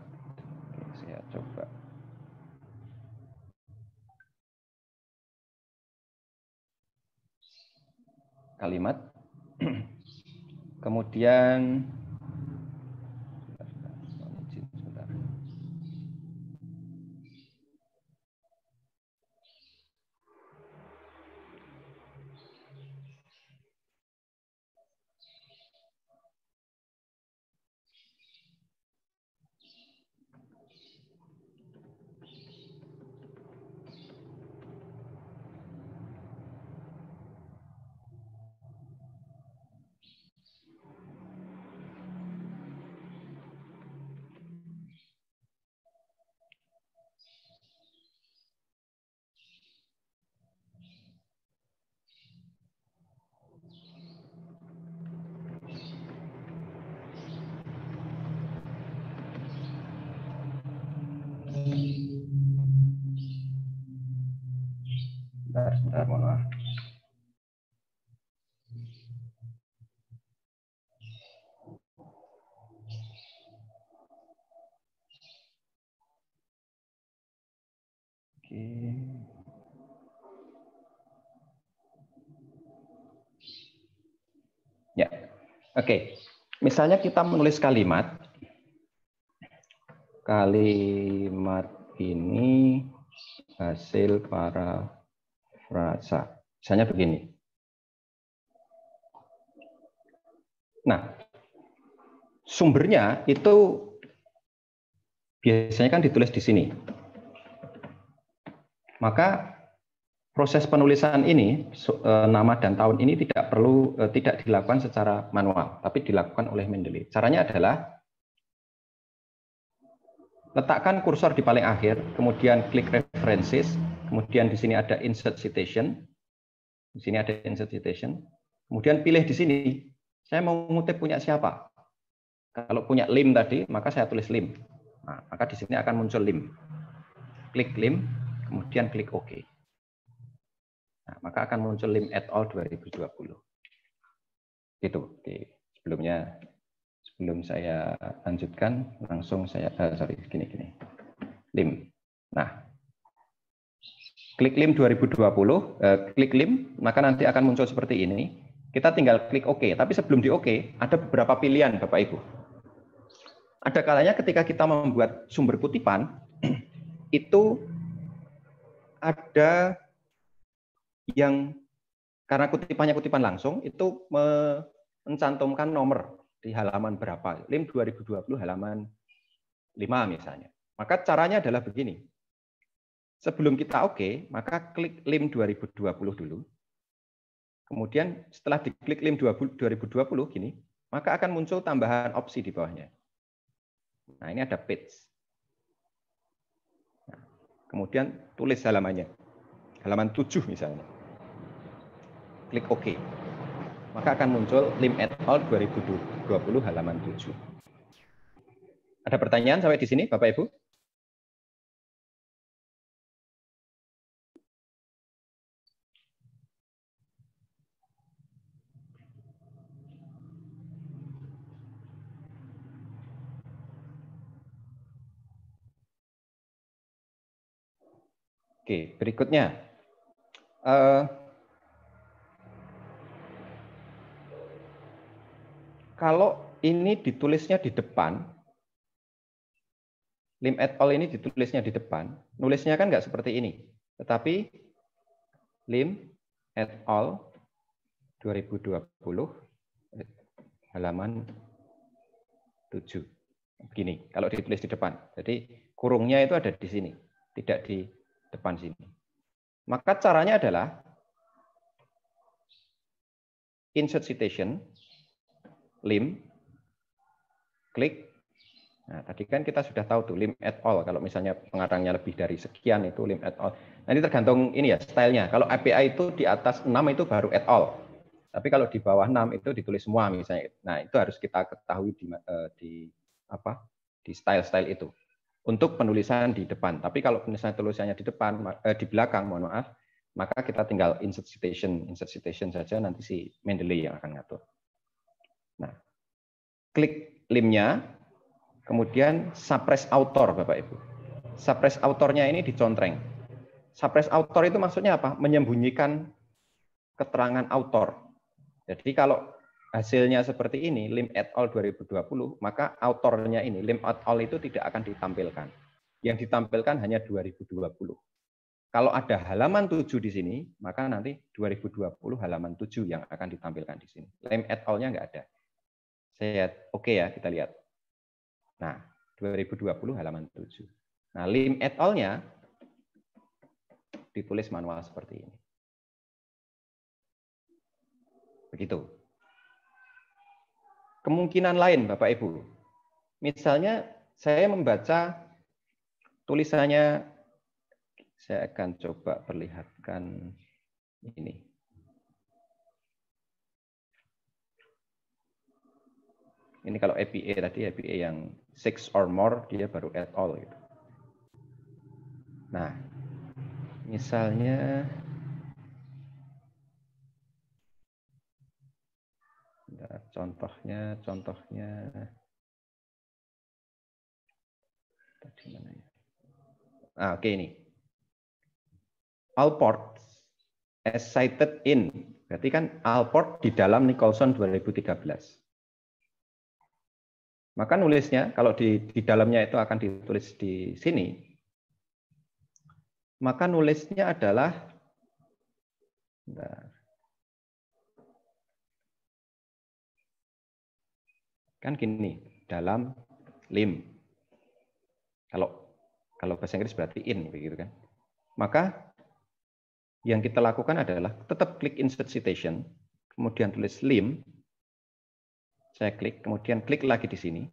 Oke, saya coba. Kalimat. Kemudian Bentar, mohon maaf. Oke. Ya, oke. Misalnya kita menulis kalimat. Kalimat ini hasil parafrasa. Misalnya begini. Nah, sumbernya itu biasanya kan ditulis di sini. Maka proses penulisan ini, nama dan tahun ini tidak dilakukan secara manual, tapi dilakukan oleh Mendeley. Caranya adalah letakkan kursor di paling akhir, kemudian klik references, kemudian di sini ada insert citation, di sini ada insert citation, kemudian pilih di sini, saya mau mengutip punya siapa. Kalau punya Lim tadi, maka saya tulis Lim. Nah, maka di sini akan muncul Lim. Klik Lim, kemudian klik OK. Nah, maka akan muncul Lim et al. 2020. Gitu. Oke. Sebelum saya lanjutkan, langsung saya gini. Lim. Nah, klik Lim 2020, klik Lim, maka nanti akan muncul seperti ini. Kita tinggal klik OK. Tapi sebelum di OK, ada beberapa pilihan, Bapak Ibu. Ada kalanya ketika kita membuat sumber kutipan, itu ada yang karena kutipannya kutipan langsung itu mencantumkan nomor di halaman berapa. Lim 2020 halaman 5 misalnya. Maka caranya adalah begini. Sebelum kita oke, maka klik Lim 2020 dulu. Kemudian setelah diklik Lim 2020 gini, maka akan muncul tambahan opsi di bawahnya. Nah, ini ada page. Nah, kemudian tulis halamannya. Halaman 7 misalnya. Klik OK. Maka akan muncul Lim et al. 2020 halaman 7. Ada pertanyaan sampai di sini, Bapak Ibu? Oke, berikutnya. Kalau ini ditulisnya di depan, Lim et al. Ini ditulisnya di depan, nulisnya kan nggak seperti ini. Tetapi Lim et al. 2020 halaman 7. Begini, kalau ditulis di depan. Jadi kurungnya itu ada di sini, tidak di depan sini. Maka caranya adalah insert citation, Lim, klik. Nah, tadi kan kita sudah tahu tuh Lim et al. Kalau misalnya pengarangnya lebih dari sekian itu Lim et al. Nanti tergantung ini ya stylenya. Kalau API itu di atas 6 itu baru et al. Tapi kalau di bawah 6 itu ditulis semua misalnya. Nah, itu harus kita ketahui di style-style itu. Untuk penulisan di depan. Tapi kalau misalnya tulisannya di depan, di belakang, mohon maaf, maka kita tinggal insert citation saja, nanti si Mendeley yang akan ngatur. Nah, klik Limnya, kemudian suppress author, Bapak Ibu. Suppress authornya ini dicontreng. Suppress author itu maksudnya apa? Menyembunyikan keterangan author. Jadi kalau hasilnya seperti ini, Lim et al. 2020, maka autornya ini, Lim et al. Itu tidak akan ditampilkan. Yang ditampilkan hanya 2020. Kalau ada halaman 7 di sini, maka nanti 2020 halaman 7 yang akan ditampilkan di sini. Lim et al.-nya nggak ada. Saya oke ya, kita lihat. Nah, 2020 halaman 7. Nah, Lim et al.-nya ditulis manual seperti ini. Begitu. Kemungkinan lain, Bapak Ibu. Misalnya, saya membaca tulisannya, saya akan coba perlihatkan ini. Ini kalau APA tadi, APA yang 6 or more, dia baru et al. Gitu. Nah, misalnya contohnya tadi mana ya? Oke, ini. All ports as cited in. Berarti kan all port di dalam Nicholson 2013. Maka nulisnya, kalau di dalamnya itu akan ditulis di sini, maka nulisnya adalah, kan gini, dalam lim. Kalau bahasa Inggris berarti in, begitu kan. Maka yang kita lakukan adalah tetap klik insert citation, kemudian tulis lim, saya klik, kemudian klik lagi di sini.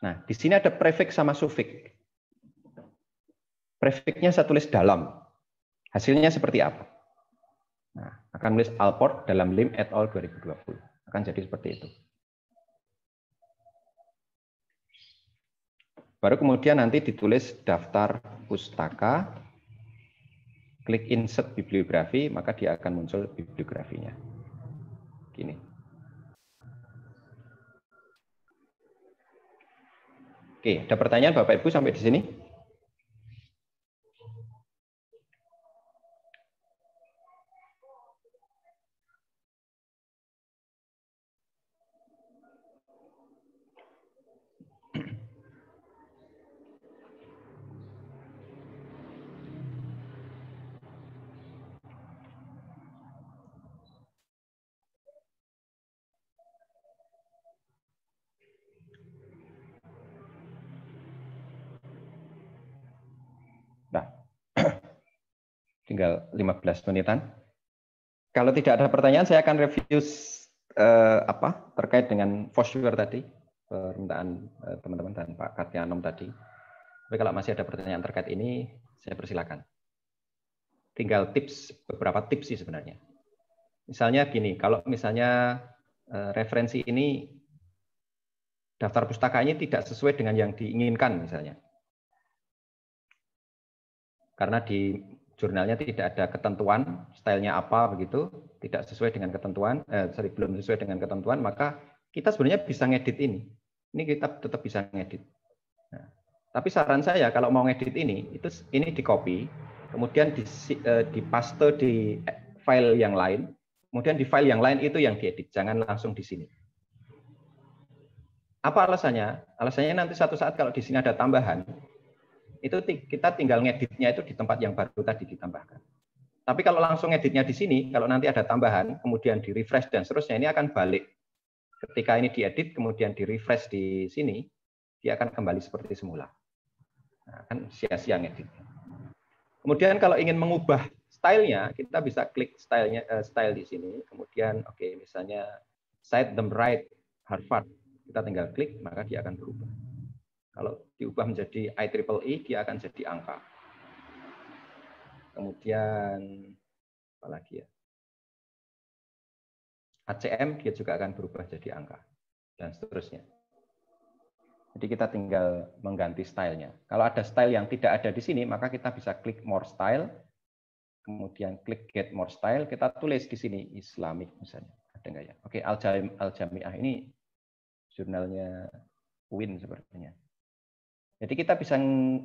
Nah, di sini ada prefix sama suffix. Prefixnya saya tulis dalam. Hasilnya seperti apa? Nah, akan tulis all port dalam lim et al 2020. Akan jadi seperti itu. Baru kemudian nanti ditulis daftar pustaka, klik insert bibliografi, maka dia akan muncul bibliografinya. Gini. Oke, ada pertanyaan Bapak Ibu sampai di sini? Tinggal 15 menitan. Kalau tidak ada pertanyaan, saya akan review terkait dengan voucher tadi, permintaan teman-teman dan Pak Katyanom tadi. Tapi kalau masih ada pertanyaan terkait ini, saya persilakan. Tinggal beberapa tips sih sebenarnya. Misalnya gini, kalau misalnya referensi ini, daftar pustaka ini tidak sesuai dengan yang diinginkan misalnya. Karena di jurnalnya tidak ada ketentuan stylenya apa begitu, tidak sesuai dengan ketentuan, belum sesuai dengan ketentuan, maka kita sebenarnya bisa ngedit ini. Ini kita tetap bisa ngedit. Nah, tapi saran saya kalau mau ngedit ini di copy, kemudian dipaste di file yang lain, kemudian di file yang lain itu yang diedit, jangan langsung di sini. Apa alasannya? Alasannya nanti suatu saat kalau di sini ada tambahan, itu kita tinggal ngeditnya itu di tempat yang baru tadi ditambahkan. Tapi kalau langsung ngeditnya di sini, kalau nanti ada tambahan, kemudian di refresh dan seterusnya, ini akan balik. Ketika ini diedit, kemudian di refresh di sini, dia akan kembali seperti semula. Nah, kan sia-sia ngedit. Kemudian kalau ingin mengubah stylenya, kita bisa klik style di sini. Kemudian, oke, misalnya cite them right Harvard, kita tinggal klik, maka dia akan berubah. Kalau diubah menjadi IEEE, dia akan jadi angka. Kemudian, apa lagi ya? ACM, dia juga akan berubah jadi angka. Dan seterusnya. Jadi kita tinggal mengganti stylenya. Kalau ada style yang tidak ada di sini, maka kita bisa klik More Style. Kemudian klik Get More Style. Kita tulis di sini Islamic misalnya. Ada nggak ya? Oke, Al-Jami'ah ini jurnalnya UIN sepertinya. Jadi kita bisa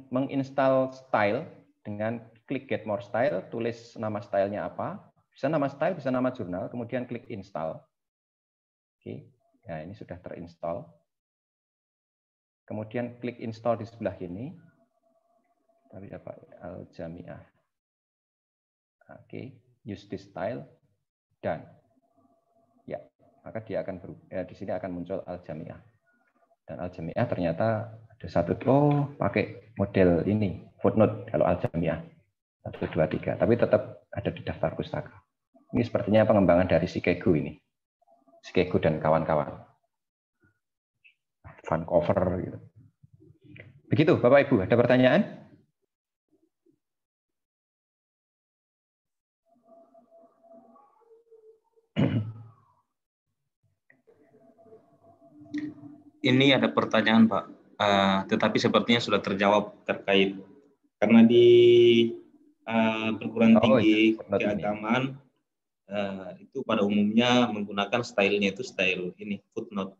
menginstal style dengan klik Get More Style, tulis nama stylenya apa, bisa nama style, bisa nama jurnal, kemudian klik install. Oke, nah ini sudah terinstall. Kemudian klik install di sebelah sini. Tapi apa? Al-Jami'ah. Oke, use this style dan ya, maka dia akan di sini akan muncul Al-Jami'ah. Dan Al-Jami'ah ternyata ada satu, pakai model ini, footnote kalau Al-Jami'ah 1, 2, 3, tapi tetap ada di daftar pustaka. Ini sepertinya pengembangan dari Sikegu ini. Sikegu dan kawan-kawan. Vancouver gitu. Begitu Bapak Ibu, ada pertanyaan? Ini ada pertanyaan Pak, tetapi sepertinya sudah terjawab terkait karena di perguruan tinggi keagamaan itu pada umumnya menggunakan stylenya itu style ini footnote.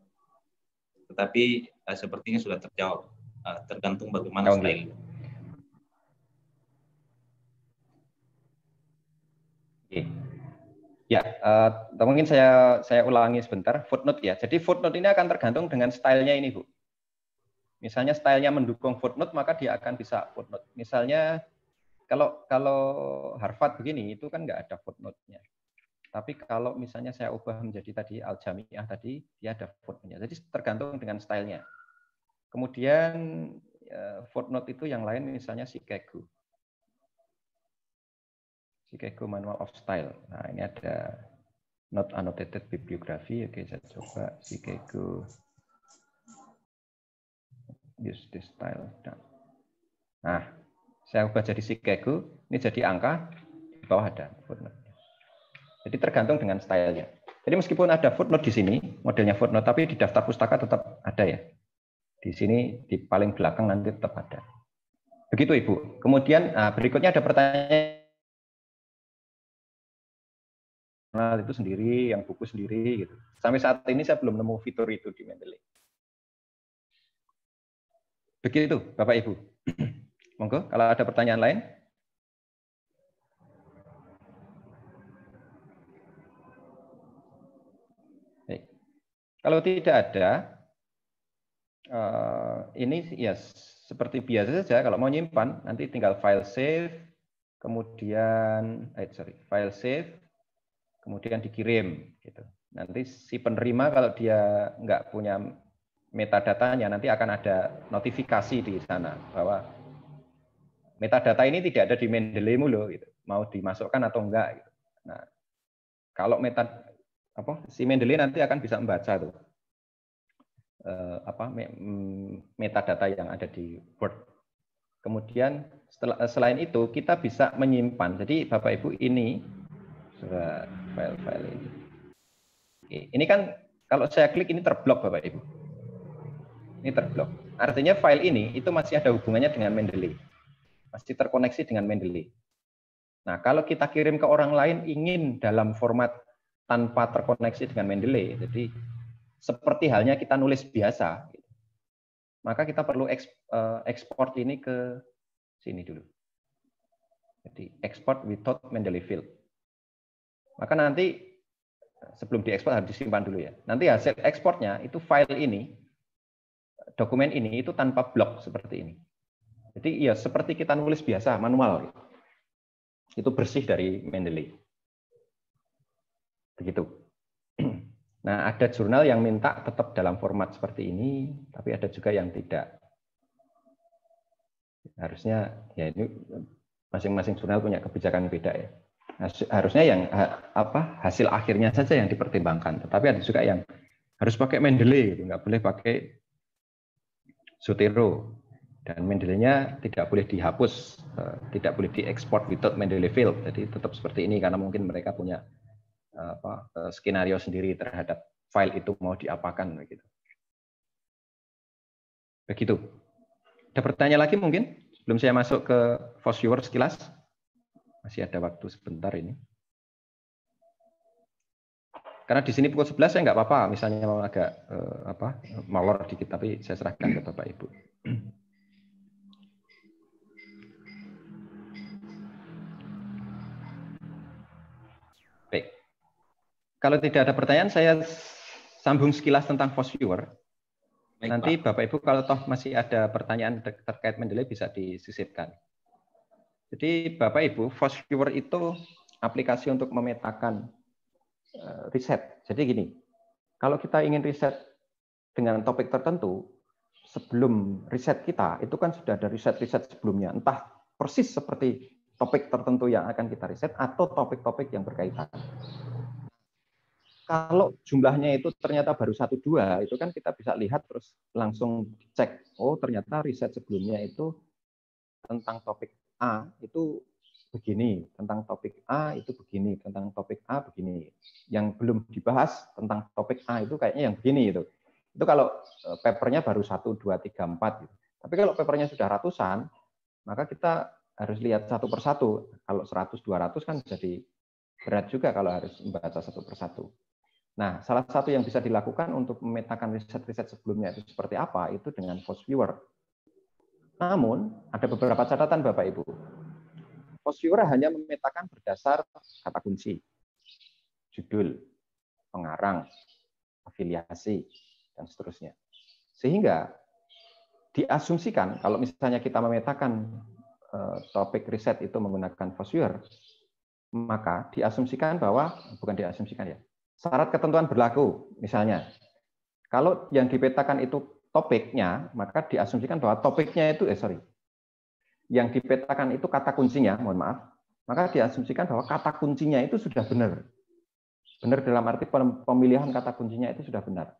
Tetapi sepertinya sudah terjawab, tergantung bagaimana style. Ya, mungkin saya ulangi sebentar footnote ya. Jadi footnote ini akan tergantung dengan stylenya ini, Bu. Misalnya stylenya mendukung footnote, maka dia akan bisa footnote. Misalnya kalau Harvard begini, itu kan nggak ada footnote-nya. Tapi kalau misalnya saya ubah menjadi tadi Al-Jami'ah tadi, dia ada footnote-nya. Jadi tergantung dengan stylenya. Kemudian footnote itu yang lain misalnya Chicago Manual of Style. Nah, ini ada not annotated bibliography. Oke, saya coba Chicago use this style. Nah, saya ubah jadi Chicago, ini jadi angka, di bawah ada footnote. Jadi tergantung dengan stylenya. Jadi meskipun ada footnote di sini, modelnya footnote, tapi di daftar pustaka tetap ada ya. Di sini di paling belakang nanti tetap ada. Begitu Ibu. Kemudian berikutnya ada pertanyaan itu sendiri, yang buku sendiri gitu. Sampai saat ini saya belum nemu fitur itu di Mendeley. Begitu Bapak Ibu. Monggo kalau ada pertanyaan lain. Baik. Kalau tidak ada, ini ya seperti biasa saja. Kalau mau nyimpan, nanti tinggal file save, kemudian file save, kemudian dikirim. Gitu. Nanti si penerima kalau dia nggak punya metadatanya, nanti akan ada notifikasi di sana bahwa metadata ini tidak ada di Mendeley loh, gitu. Mau dimasukkan atau enggak. Gitu. Nah, kalau si Mendeley nanti akan bisa membaca tuh metadata yang ada di Word. Kemudian selain itu kita bisa menyimpan. Jadi Bapak Ibu ini file-file ini. Ini kan kalau saya klik ini terblok Bapak Ibu. Ini terblok. Artinya file ini itu masih ada hubungannya dengan Mendeley. Masih terkoneksi dengan Mendeley. Nah, kalau kita kirim ke orang lain ingin dalam format tanpa terkoneksi dengan Mendeley, jadi seperti halnya kita nulis biasa, maka kita perlu ekspor ini ke sini dulu. Jadi export without Mendeley field. Maka nanti sebelum diekspor harus disimpan dulu ya. Nanti hasil ekspornya itu file ini, dokumen ini itu tanpa blok seperti ini. Jadi ya seperti kita nulis biasa manual. Itu bersih dari Mendeley. Begitu. Nah, ada jurnal yang minta tetap dalam format seperti ini, tapi ada juga yang tidak. Harusnya ya ini masing-masing jurnal punya kebijakan beda ya. Harusnya yang hasil akhirnya saja yang dipertimbangkan, tetapi ada juga yang harus pakai Mendeley, gitu. Nggak boleh pakai Zotero, dan Mendeley-nya tidak boleh dihapus, tidak boleh diekspor without Mendeley field. Jadi tetap seperti ini karena mungkin mereka punya skenario sendiri terhadap file itu mau diapakan begitu. Begitu. Ada pertanyaan lagi mungkin sebelum saya masuk ke Fosviewer sekilas? Masih ada waktu sebentar ini. Karena di sini pukul 11 saya nggak apa-apa, misalnya mau agak molor dikit, tapi saya serahkan ke Bapak Ibu. Baik. Kalau tidak ada pertanyaan, saya sambung sekilas tentang Fosviewer. Nanti Bapak Ibu kalau toh masih ada pertanyaan terkait Mendeley bisa disisipkan. Jadi Bapak Ibu, Fosviewer itu aplikasi untuk memetakan riset. Jadi gini, kalau kita ingin riset dengan topik tertentu, sebelum riset kita itu kan sudah ada riset-riset sebelumnya, entah persis seperti topik tertentu yang akan kita riset atau topik-topik yang berkaitan. Kalau jumlahnya itu ternyata baru 1-2, itu kan kita bisa lihat terus langsung cek, oh ternyata riset sebelumnya itu tentang topik A itu begini, tentang topik A itu begini, tentang topik A begini. Yang belum dibahas tentang topik A itu kayaknya yang begini itu. Itu kalau papernya baru 1, 2, 3, 4 gitu. Tapi kalau papernya sudah ratusan, maka kita harus lihat satu persatu. Kalau 100, 200 kan jadi Berat juga kalau harus membaca satu persatu. Nah, salah satu yang bisa dilakukan untuk memetakan riset-riset sebelumnya itu seperti apa, itu dengan FOSS-Viewer. Namun, ada beberapa catatan Bapak Ibu. FOSS-Viewer hanya memetakan berdasar kata kunci, judul, pengarang, afiliasi, dan seterusnya. Sehingga diasumsikan kalau misalnya kita memetakan topik riset itu menggunakan FOSS-Viewer, maka diasumsikan bahwa, bukan diasumsikan ya, syarat ketentuan berlaku. Misalnya, kalau yang dipetakan itu topiknya, maka diasumsikan bahwa topiknya itu, yang dipetakan itu kata kuncinya, mohon maaf, maka diasumsikan bahwa kata kuncinya itu sudah benar. Benar dalam arti pemilihan kata kuncinya itu sudah benar.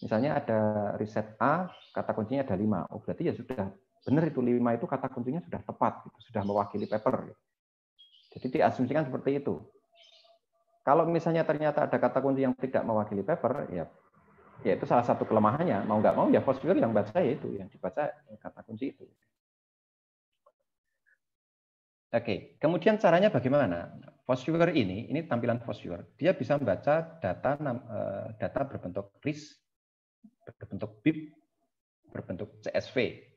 Misalnya ada riset A, kata kuncinya ada 5. Oh, berarti ya sudah benar itu 5 itu kata kuncinya sudah tepat, gitu, sudah mewakili paper. Jadi diasumsikan seperti itu. Kalau misalnya ternyata ada kata kunci yang tidak mewakili paper, ya itu salah satu kelemahannya. Mau nggak mau ya FOSS-Viewer yang baca ya itu, yang dibaca kata kunci itu. Oke, kemudian caranya bagaimana? FOSS-Viewer ini tampilan FOSS-Viewer. Dia bisa membaca data berbentuk RIS, berbentuk BIP, berbentuk CSV.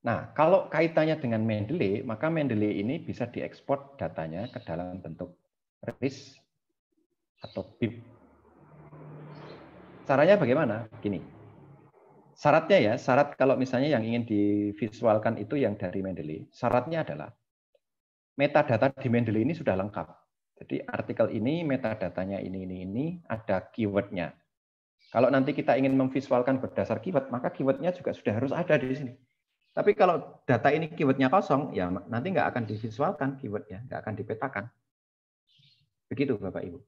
Nah, kalau kaitannya dengan Mendeley, maka Mendeley ini bisa diekspor datanya ke dalam bentuk RIS atau BIP. Caranya bagaimana? Gini. Syaratnya ya, syarat kalau misalnya yang ingin divisualkan itu yang dari Mendeley, syaratnya adalah metadata di Mendeley ini sudah lengkap. Jadi artikel ini, metadatanya ini, ada keyword-nya. Kalau nanti kita ingin memvisualkan berdasar keyword, maka keyword-nya juga sudah harus ada di sini. Tapi kalau data ini keyword-nya kosong, ya nanti nggak akan divisualkan keyword-nya, nggak akan dipetakan. Begitu Bapak Ibu.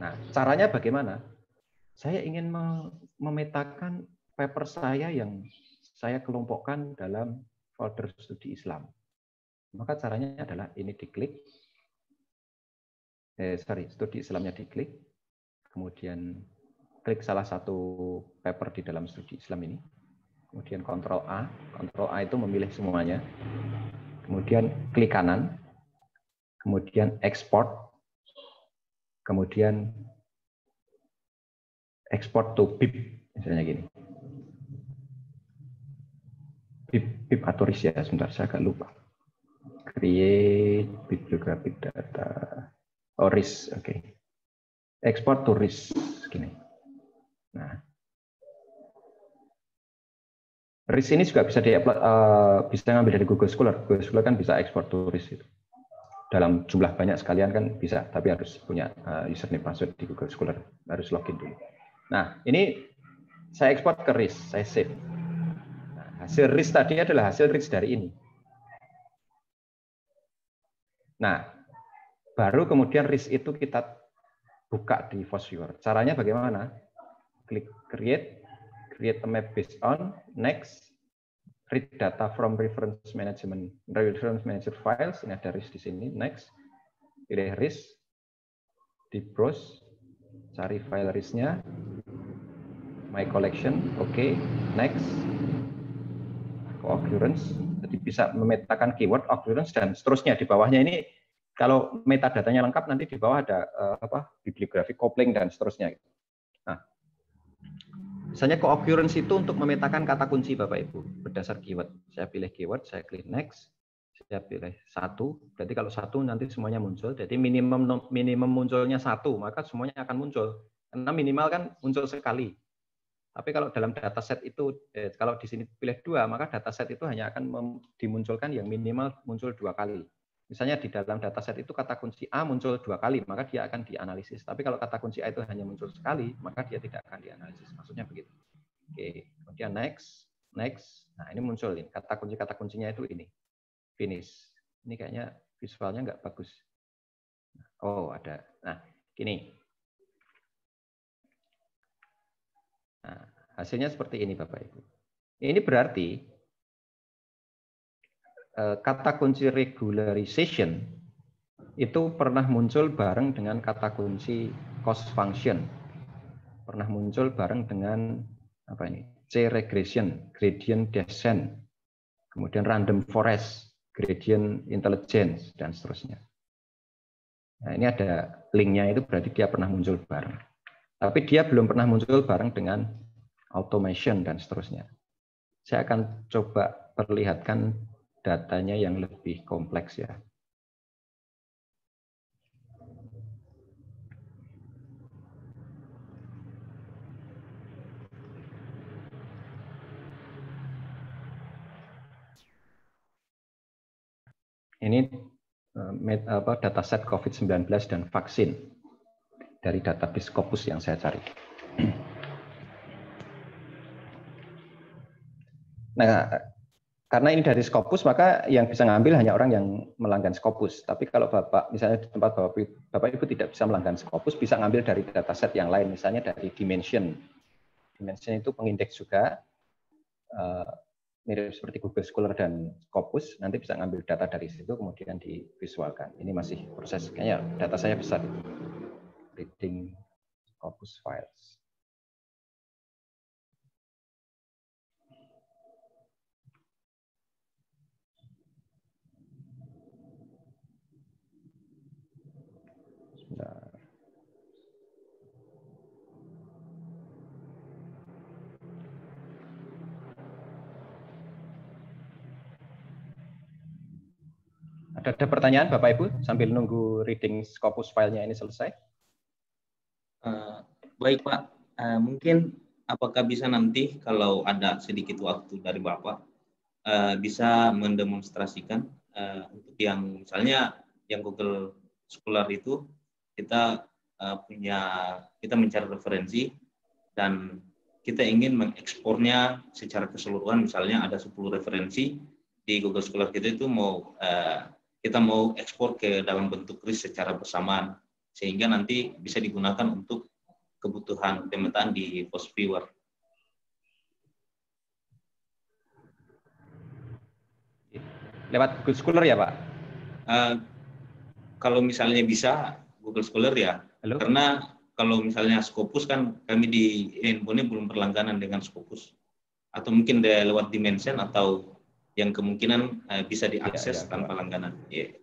Nah, caranya bagaimana? Saya ingin memetakan paper saya yang saya kelompokkan dalam folder studi Islam. Maka caranya adalah ini diklik. Studi Islamnya diklik. Kemudian klik salah satu paper di dalam studi Islam ini. Kemudian Ctrl A. Ctrl A itu memilih semuanya. Kemudian klik kanan. Kemudian export. Kemudian export to BIP. Misalnya gini. BIP atau RIS ya, sebentar saya agak lupa. Create bibliographic data. Oh, RIS, oke. Export to RIS, gini. Nah, RIS ini juga bisa bisa ngambil dari Google Scholar. Google Scholar kan bisa ekspor to RIS itu. Dalam jumlah banyak sekalian kan bisa, tapi harus punya username password di Google Scholar, harus login dulu. Nah, ini saya ekspor ke RIS, saya save. Nah, hasil RIS tadi adalah hasil RIS dari ini. Nah, baru kemudian RIS itu kita buka di FOSS-Viewer. Caranya bagaimana? Klik create a map based on, next, read data from reference manager files, ini ada RIS di sini, next, pilih RIS, di browse, cari file RIS-nya, my collection, oke, next, co-occurrence, jadi bisa memetakan keyword, occurrence, dan seterusnya. Di bawahnya ini, kalau metadatanya lengkap, nanti di bawah ada bibliografi, coupling, dan seterusnya. Nah, misalnya co-occurrence itu untuk memetakan kata kunci Bapak Ibu berdasar keyword. Saya pilih keyword, saya klik next, saya pilih 1. Berarti kalau 1 nanti semuanya muncul. Jadi minimum munculnya 1, maka semuanya akan muncul. Karena minimal kan muncul sekali. Tapi kalau dalam dataset itu, kalau di sini pilih 2, maka dataset itu hanya akan dimunculkan yang minimal muncul 2 kali. Misalnya di dalam dataset itu kata kunci A muncul 2 kali, maka dia akan dianalisis. Tapi kalau kata kunci A itu hanya muncul sekali, maka dia tidak akan dianalisis. Maksudnya begitu. Oke, kemudian next. Nah, ini muncul ini. Kata kuncinya itu ini. Finish. Ini kayaknya visualnya nggak bagus. Oh, ada. Nah, gini. Nah, hasilnya seperti ini, Bapak Ibu. Ini berarti kata kunci regularization itu pernah muncul bareng dengan kata kunci cost function. Pernah muncul bareng dengan apa ini? C regression, gradient descent. Kemudian random forest, gradient intelligence, dan seterusnya. Nah, ini ada linknya, itu berarti dia pernah muncul bareng. Tapi dia belum pernah muncul bareng dengan automation dan seterusnya. Saya akan coba perlihatkan datanya yang lebih kompleks ya. Ini dataset COVID-19 dan vaksin dari database Scopus yang saya cari. Nah, karena ini dari Scopus, maka yang bisa ngambil hanya orang yang melanggan Scopus. Tapi kalau Bapak, misalnya di tempat Bapak Ibu tidak bisa melanggan Scopus, bisa ngambil dari dataset yang lain, misalnya dari Dimension. Dimension itu pengindeks juga, mirip seperti Google Scholar dan Scopus, nanti bisa ngambil data dari situ, kemudian divisualkan. Ini masih proses, kayaknya data saya besar. Reading Scopus files. Sebentar. Ada pertanyaan Bapak Ibu sambil nunggu reading Scopus filenya ini selesai? Baik Pak, mungkin apakah bisa nanti kalau ada sedikit waktu dari Bapak bisa mendemonstrasikan untuk yang misalnya yang Google Scholar itu kita kita mencari referensi dan kita ingin mengekspornya secara keseluruhan, misalnya ada 10 referensi di Google Scholar kita itu kita mau ekspor ke dalam bentuk list secara bersamaan sehingga nanti bisa digunakan untuk kebutuhan pemetaan di post viewer. Lewat Google Scholar ya Pak? Kalau misalnya bisa Google Scholar ya. Halo? Karena kalau misalnya Scopus kan kami di handphone belum berlangganan dengan Scopus. Atau mungkin lewat Dimension atau yang kemungkinan bisa diakses tanpa langganan. Yeah.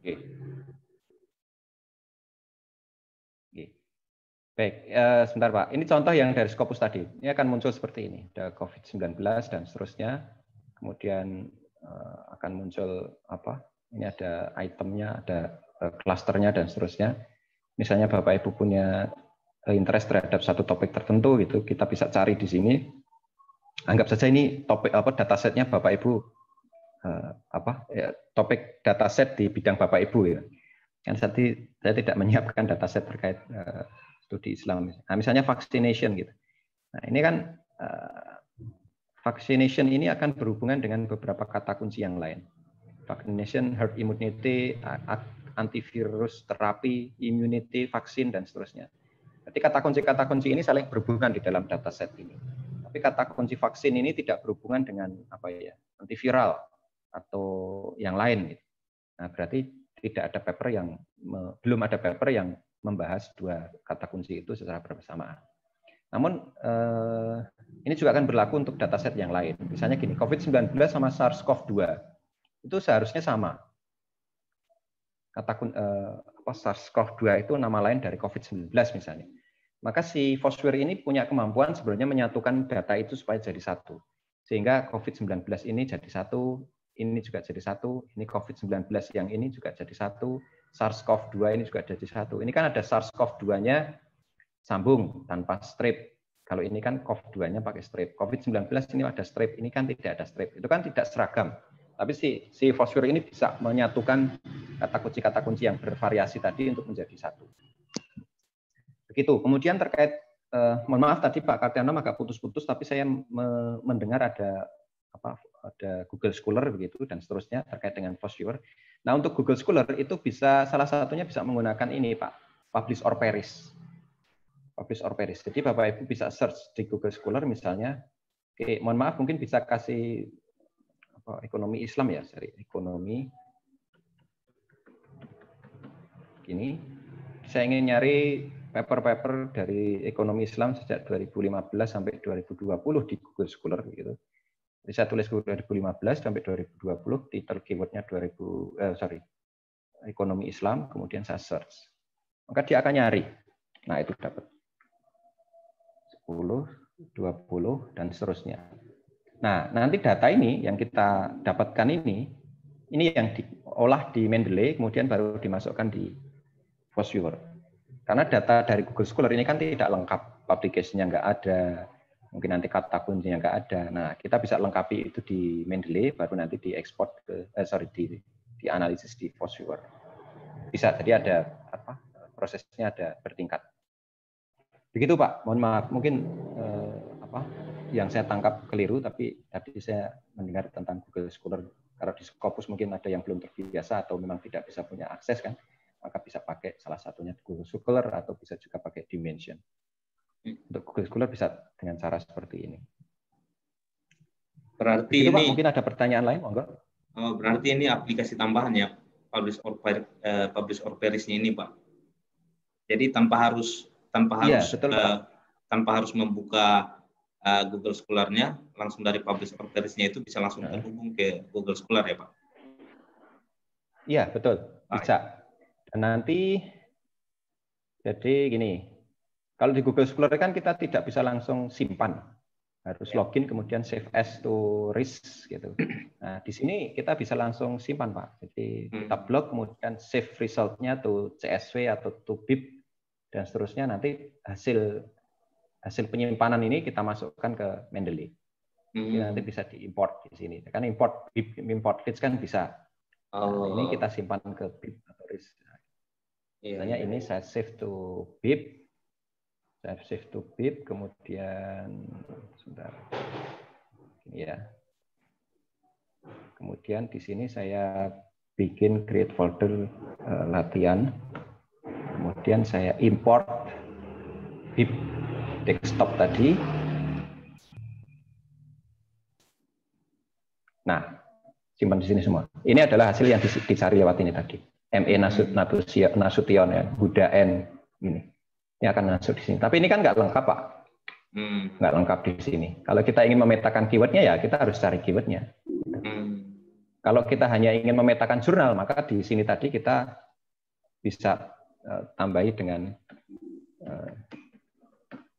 Oke. Baik, sebentar Pak. Ini contoh yang dari Scopus tadi. Ini akan muncul seperti ini. Ada COVID-19 dan seterusnya. Kemudian akan muncul apa? Ini ada itemnya, ada klasternya dan seterusnya. Misalnya Bapak Ibu punya interest terhadap satu topik tertentu gitu, kita bisa cari di sini. Anggap saja ini topik datasetnya Bapak Ibu topik dataset di bidang Bapak Ibu ya. Kan saya tidak menyiapkan dataset terkait studi Islam. Nah, misalnya vaccination gitu. Nah, ini kan vaccination ini akan berhubungan dengan beberapa kata kunci yang lain. Vaccination, herd immunity, antivirus, terapi, immunity, vaksin dan seterusnya. Jadi kata kunci ini saling berhubungan di dalam dataset ini. Tapi kata kunci vaksin ini tidak berhubungan dengan antiviral atau yang lain. Nah, berarti tidak ada paper belum ada paper yang membahas dua kata kunci itu secara bersamaan. Namun ini juga akan berlaku untuk dataset yang lain. Misalnya gini, COVID-19 sama SARS-CoV-2 itu seharusnya sama. SARS-CoV-2 itu nama lain dari COVID-19 misalnya. Maka si Foursquare ini punya kemampuan sebenarnya menyatukan data itu supaya jadi satu. Sehingga COVID-19 ini jadi satu, ini juga jadi satu, ini COVID-19 yang ini juga jadi satu, SARS-CoV-2 ini juga jadi satu. Ini kan ada SARS-CoV-2-nya sambung tanpa strip. Kalau ini kan CoV-2-nya pakai strip. COVID-19 ini ada strip, ini kan tidak ada strip. Itu kan tidak seragam. Tapi si Foursquare ini bisa menyatukan kata kunci yang bervariasi tadi untuk menjadi satu. Begitu. Kemudian terkait, mohon maaf tadi Pak Kartiano agak putus-putus, tapi saya mendengar ada Google Scholar begitu dan seterusnya terkait dengan Foursquare. Nah, untuk Google Scholar itu bisa salah satunya bisa menggunakan ini Pak, Publish or Perish. Publish or Perish. Jadi Bapak Ibu bisa search di Google Scholar misalnya. Oke, mohon maaf mungkin bisa kasih ekonomi Islam ya, cari ekonomi. Gini, saya ingin nyari paper-paper dari ekonomi Islam sejak 2015 sampai 2020 di Google Scholar gitu. Jadi saya tulis 2015 sampai 2020, titel keywordnya ekonomi Islam, kemudian saya search. Maka dia akan nyari. Nah, itu dapat 10, 20, dan seterusnya. Nah, nanti data ini yang kita dapatkan ini yang diolah di Mendeley, kemudian baru dimasukkan di FOSS-Viewer. Karena data dari Google Scholar ini kan tidak lengkap, publication-nya nggak ada, mungkin nanti kata kuncinya nggak ada. Nah, kita bisa lengkapi itu di Mendeley, baru nanti diekspor di analisis di FOSS-Viewer. Bisa, jadi ada prosesnya ada bertingkat. Begitu Pak, mohon maaf, mungkin yang saya tangkap keliru, tapi tadi saya mendengar tentang Google Scholar. Kalau di Scopus mungkin ada yang belum terbiasa atau memang tidak bisa punya akses kan, maka bisa pakai salah satunya Google Scholar atau bisa juga pakai Dimension. Untuk Google Scholar bisa dengan cara seperti ini. Berarti begitu, ini Pak, mungkin ada pertanyaan lain, monggo. Oh, berarti ini aplikasi tambahan ya, publish or perish-nya ini, Pak. Jadi tanpa harus membuka Google Scholar-nya, langsung dari publish or perish-nya itu bisa langsung terhubung ke Google Scholar ya, Pak? Iya, betul. Bisa. Dan nanti, jadi gini, kalau di Google Scholar kan kita tidak bisa langsung simpan. Harus login, kemudian save as to risk gitu. Nah, di sini kita bisa langsung simpan, Pak. Jadi kita blok, kemudian save result-nya to CSV atau to BIP, dan seterusnya nanti hasil penyimpanan ini kita masukkan ke Mendeley. Jadi nanti bisa diimport di sini. Kan import BIP, import list kan bisa. Nah, ini kita simpan ke BIP atau risk. Misalnya ini saya save to BIP, saya save to BIP, kemudian sebentar, ini ya. Kemudian di sini saya bikin create folder latihan, kemudian saya import BIP desktop tadi. Nah, simpan di sini semua. Ini adalah hasil yang dicari lewat ini tadi. ME Nasution ya, Buddha N ini. Ini akan masuk di sini. Tapi ini kan nggak lengkap, Pak. Nggak lengkap di sini. Kalau kita ingin memetakan keywordnya, ya kita harus cari keywordnya. Kalau kita hanya ingin memetakan jurnal, maka di sini tadi kita bisa tambahi dengan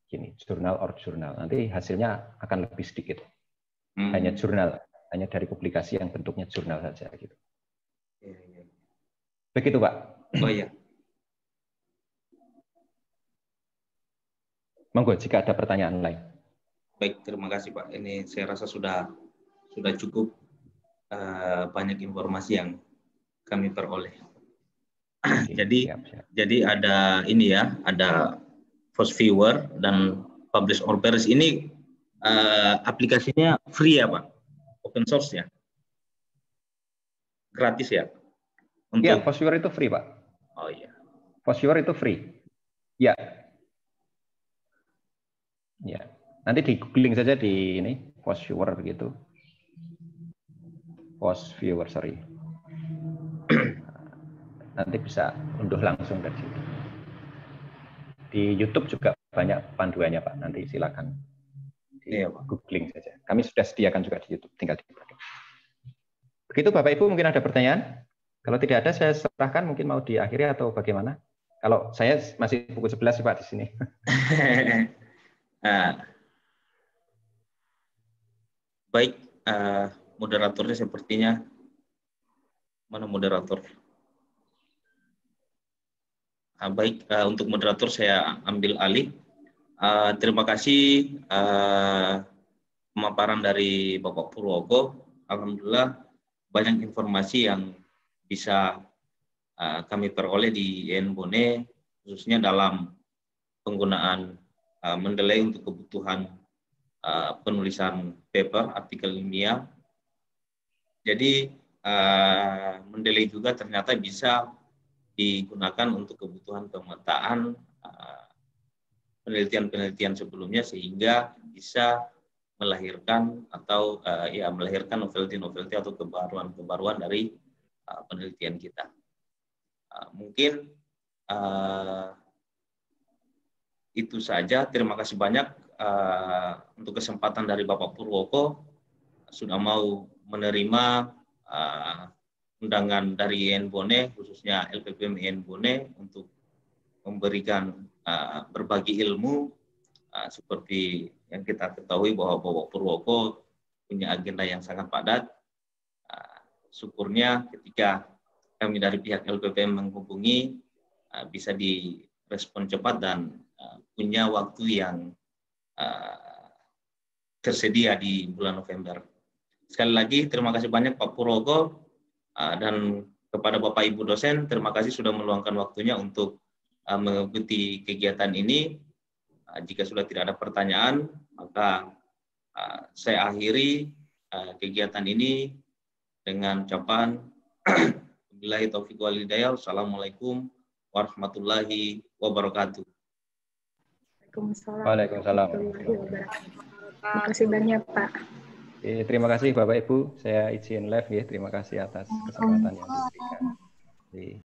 gini, jurnal or jurnal. Nanti hasilnya akan lebih sedikit. Hanya jurnal, hanya dari publikasi yang bentuknya jurnal saja gitu. Begitu, Pak. Oh iya. Monggo jika ada pertanyaan lain. Baik, terima kasih Pak. Ini saya rasa sudah cukup banyak informasi yang kami peroleh. Jadi ada ini ya, ada FOSS-Viewer dan Publish or Perish ini aplikasinya free ya Pak, open source ya, gratis ya. Iya, FOSS-Viewer itu free Pak. Oh iya. FOSS-Viewer itu free. Ya. Ya. Nanti di googling saja di ini FOSS-Viewer begitu. FOSS-Viewer, sorry. Nanti bisa unduh langsung dari situ. Di YouTube juga banyak panduannya Pak. Nanti silakan di googling saja. Kami sudah sediakan juga di YouTube, tinggal dipakai. Begitu Bapak Ibu, mungkin ada pertanyaan? Kalau tidak ada, saya serahkan, mungkin mau diakhiri atau bagaimana? Kalau saya masih pukul 11 Pak di sini. Baik, moderatornya sepertinya mana moderator? Baik, untuk moderator saya ambil alih. Terima kasih pemaparan dari Bapak Purwoko. Alhamdulillah banyak informasi yang bisa kami peroleh di IAIN Bone, khususnya dalam penggunaan Mendeley untuk kebutuhan penulisan paper, artikel ilmiah. Jadi Mendeley juga ternyata bisa digunakan untuk kebutuhan pemetaan penelitian-penelitian sebelumnya, sehingga bisa melahirkan atau melahirkan novelty atau kebaruan dari penelitian kita. Mungkin itu saja. Terima kasih banyak untuk kesempatan dari Bapak Purwoko. sudah mau menerima undangan dari IAIN Bone, khususnya LPPM IAIN Bone, untuk memberikan berbagi ilmu seperti yang kita ketahui bahwa Bapak Purwoko punya agenda yang sangat padat. Syukurnya ketika kami dari pihak LPPM menghubungi, bisa direspon cepat dan punya waktu yang tersedia di bulan November. Sekali lagi terima kasih banyak Pak Purwoko, dan kepada Bapak Ibu dosen, terima kasih sudah meluangkan waktunya untuk mengikuti kegiatan ini. Jika sudah tidak ada pertanyaan, maka saya akhiri kegiatan ini dengan ucapan billahi taufiq wal hidayah. Assalamualaikum warahmatullahi wabarakatuh. Waalaikumsalam. Terima kasih banyak, Pak. Terima kasih Bapak Ibu. Saya izin live ya. Terima kasih atas kesempatan yang diberikan.